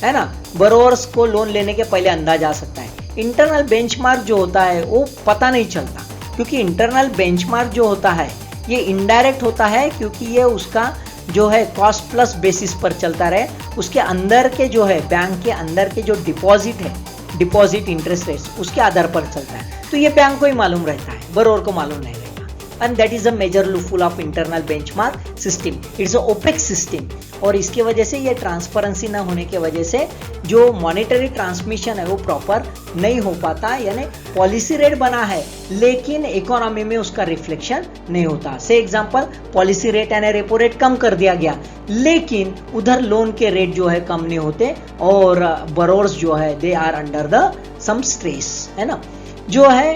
है ना। बोरोवर्स को लोन लेने के पहले अंदाजा आ सकता है। इंटरनल बेंचमार्क जो होता है वो पता नहीं चलता, क्योंकि इंटरनल बेंचमार्क जो होता है ये इनडायरेक्ट होता है, क्योंकि ये उसका जो है कॉस्ट प्लस बेसिस पर चलता रहे। उसके अंदर के जो है बैंक के अंदर के जो डिपॉजिट है, डिपॉजिट इंटरेस्ट रेट्स, उसके आधार पर चलता है। तो ये बैंक को ही मालूम रहता है, बोरोवर को मालूम नहीं रहता। And that is a major loophole of internal benchmark system. It's a opaque system, और इसकी वजह से ये ट्रांसपेरेंसी ना होने की वजह से जो मॉनेटरी ट्रांसमिशन है वो प्रॉपर नहीं हो पाता। यानी पॉलिसी रेट बना है लेकिन इकोनॉमी में उसका रिफ्लेक्शन नहीं होता। से एग्जांपल, पॉलिसी रेट यानी रेपो रेट कम कर दिया गया, लेकिन उधर लोन के रेट जो है कम नहीं होते, और बोरोवर्स जो है they are under the some stress, है ना। जो है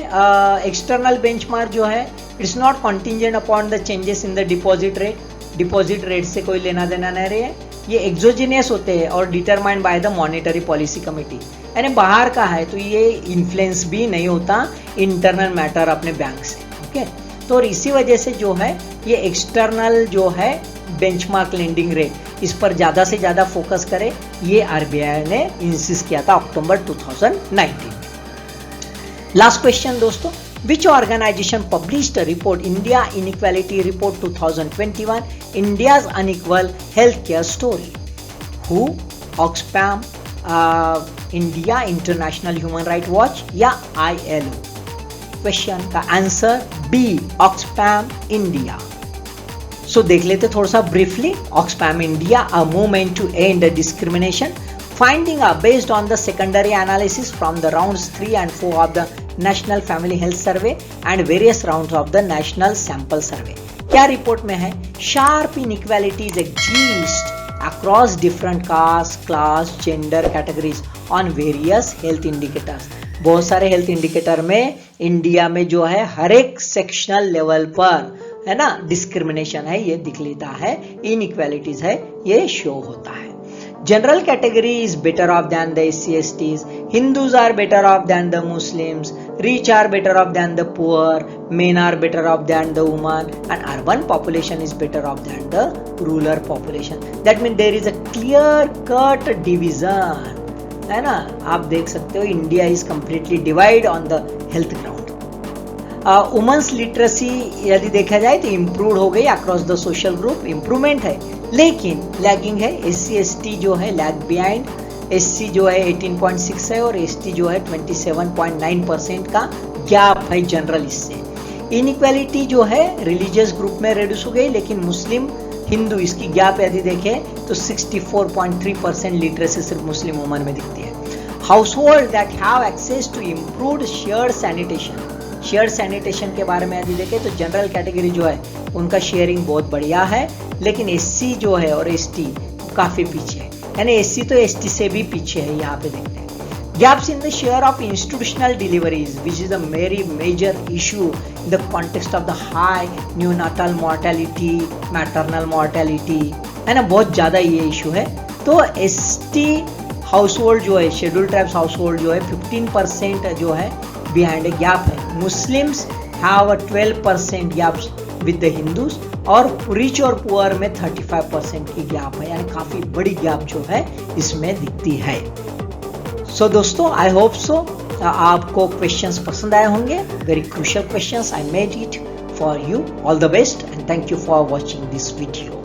एक्सटर्नल बेंचमार्क जो है it's not contingent upon the changes in the deposit rate. Deposit rate से कोई लेना देना नहीं रहे। ये एक्सोजिनियस होते हैं और determined by the monetary policy committee, यानी बाहर का है, तो ये इन्फ्लुएंस भी नहीं होता इंटरनल मैटर अपने बैंक से। ओके, तो और इसी वजह से जो है ये एक्सटर्नल जो है बेंचमार्क लेंडिंग रेट, इस पर ज्यादा से ज्यादा फोकस करे, ये आरबीआई ने इंसिस्ट किया था अक्टूबर 2019। लास्ट क्वेश्चन दोस्तों, which organization published a report, India Inequality Report 2021, India's Unequal Healthcare Story? Who? Oxfam, India International Human Rights Watch या ILO? क्वेश्चन का answer B, Oxfam India. So देख लेते थोड़ा सा briefly. Oxfam India, a movement to end discrimination. Findings are based on the secondary analysis from the rounds 3 and 4 of the National Family Health Survey and various rounds of the National Sample Survey. क्या report में है? Sharp inequalities exist across different caste, class, gender categories on various health indicators. बहुत सारे health indicator में India में जो है हर एक सेक्शनल लेवल पर, है ना, डिस्क्रिमिनेशन है, ये दिख लेता है, इनइक्वालिटीज है, ये शो होता है। General category is better off than the SC/STs. Hindus are better off than the Muslims. Rich are better off than the poor. Men are better off than the women. And urban population is better off than the rural population. That means there is a clear-cut division. है ना, आप देख सकते हो India is completely divided on the health ground. Women's literacy यदि देखा जाए तो इम्प्रूव हो गई across the social group, improvement है, लेकिन लैगिंग है। SC/ST जो है लैग बिहाइंड। SC जो है 18.6 है और ST जो है 27.9% का गैप है जनरल इससे। इनइक्वालिटी जो है रिलीजियस ग्रुप में रिड्यूस हो गई, लेकिन मुस्लिम हिंदू इसकी गैप यदि देखें तो 64.3% लिटरेसी सिर्फ मुस्लिम वुमन में दिखती है। Household that have access to improved shared sanitation, shared sanitation के बारे में यदि देखें तो जनरल कैटेगरी जो है उनका शेयरिंग बहुत बढ़िया है, लेकिन SC जो है और ST काफी पीछे है, यानी SC तो ST से भी पीछे है। यहाँ पे देखते हैं gaps in the share of institutional deliveries which is a very major issue in the context of the high neonatal mortality, maternal mortality, है ना, बहुत ज्यादा ये इशू है। तो ST हाउस होल्ड जो है, शेड्यूल ट्राइब्स हाउस होल्ड जो है 15% जो है बिहाइंड ए गैप है। Muslims have a 12% gaps with the Hindus, और रिच और पुअर में 35% की गैप है, यानी काफी बड़ी गैप जो है इसमें दिखती है। सो दोस्तों, आई होप सो आपको क्वेश्चंस पसंद आए होंगे। Very crucial questions, I made it for you. All the best and thank you for watching this video.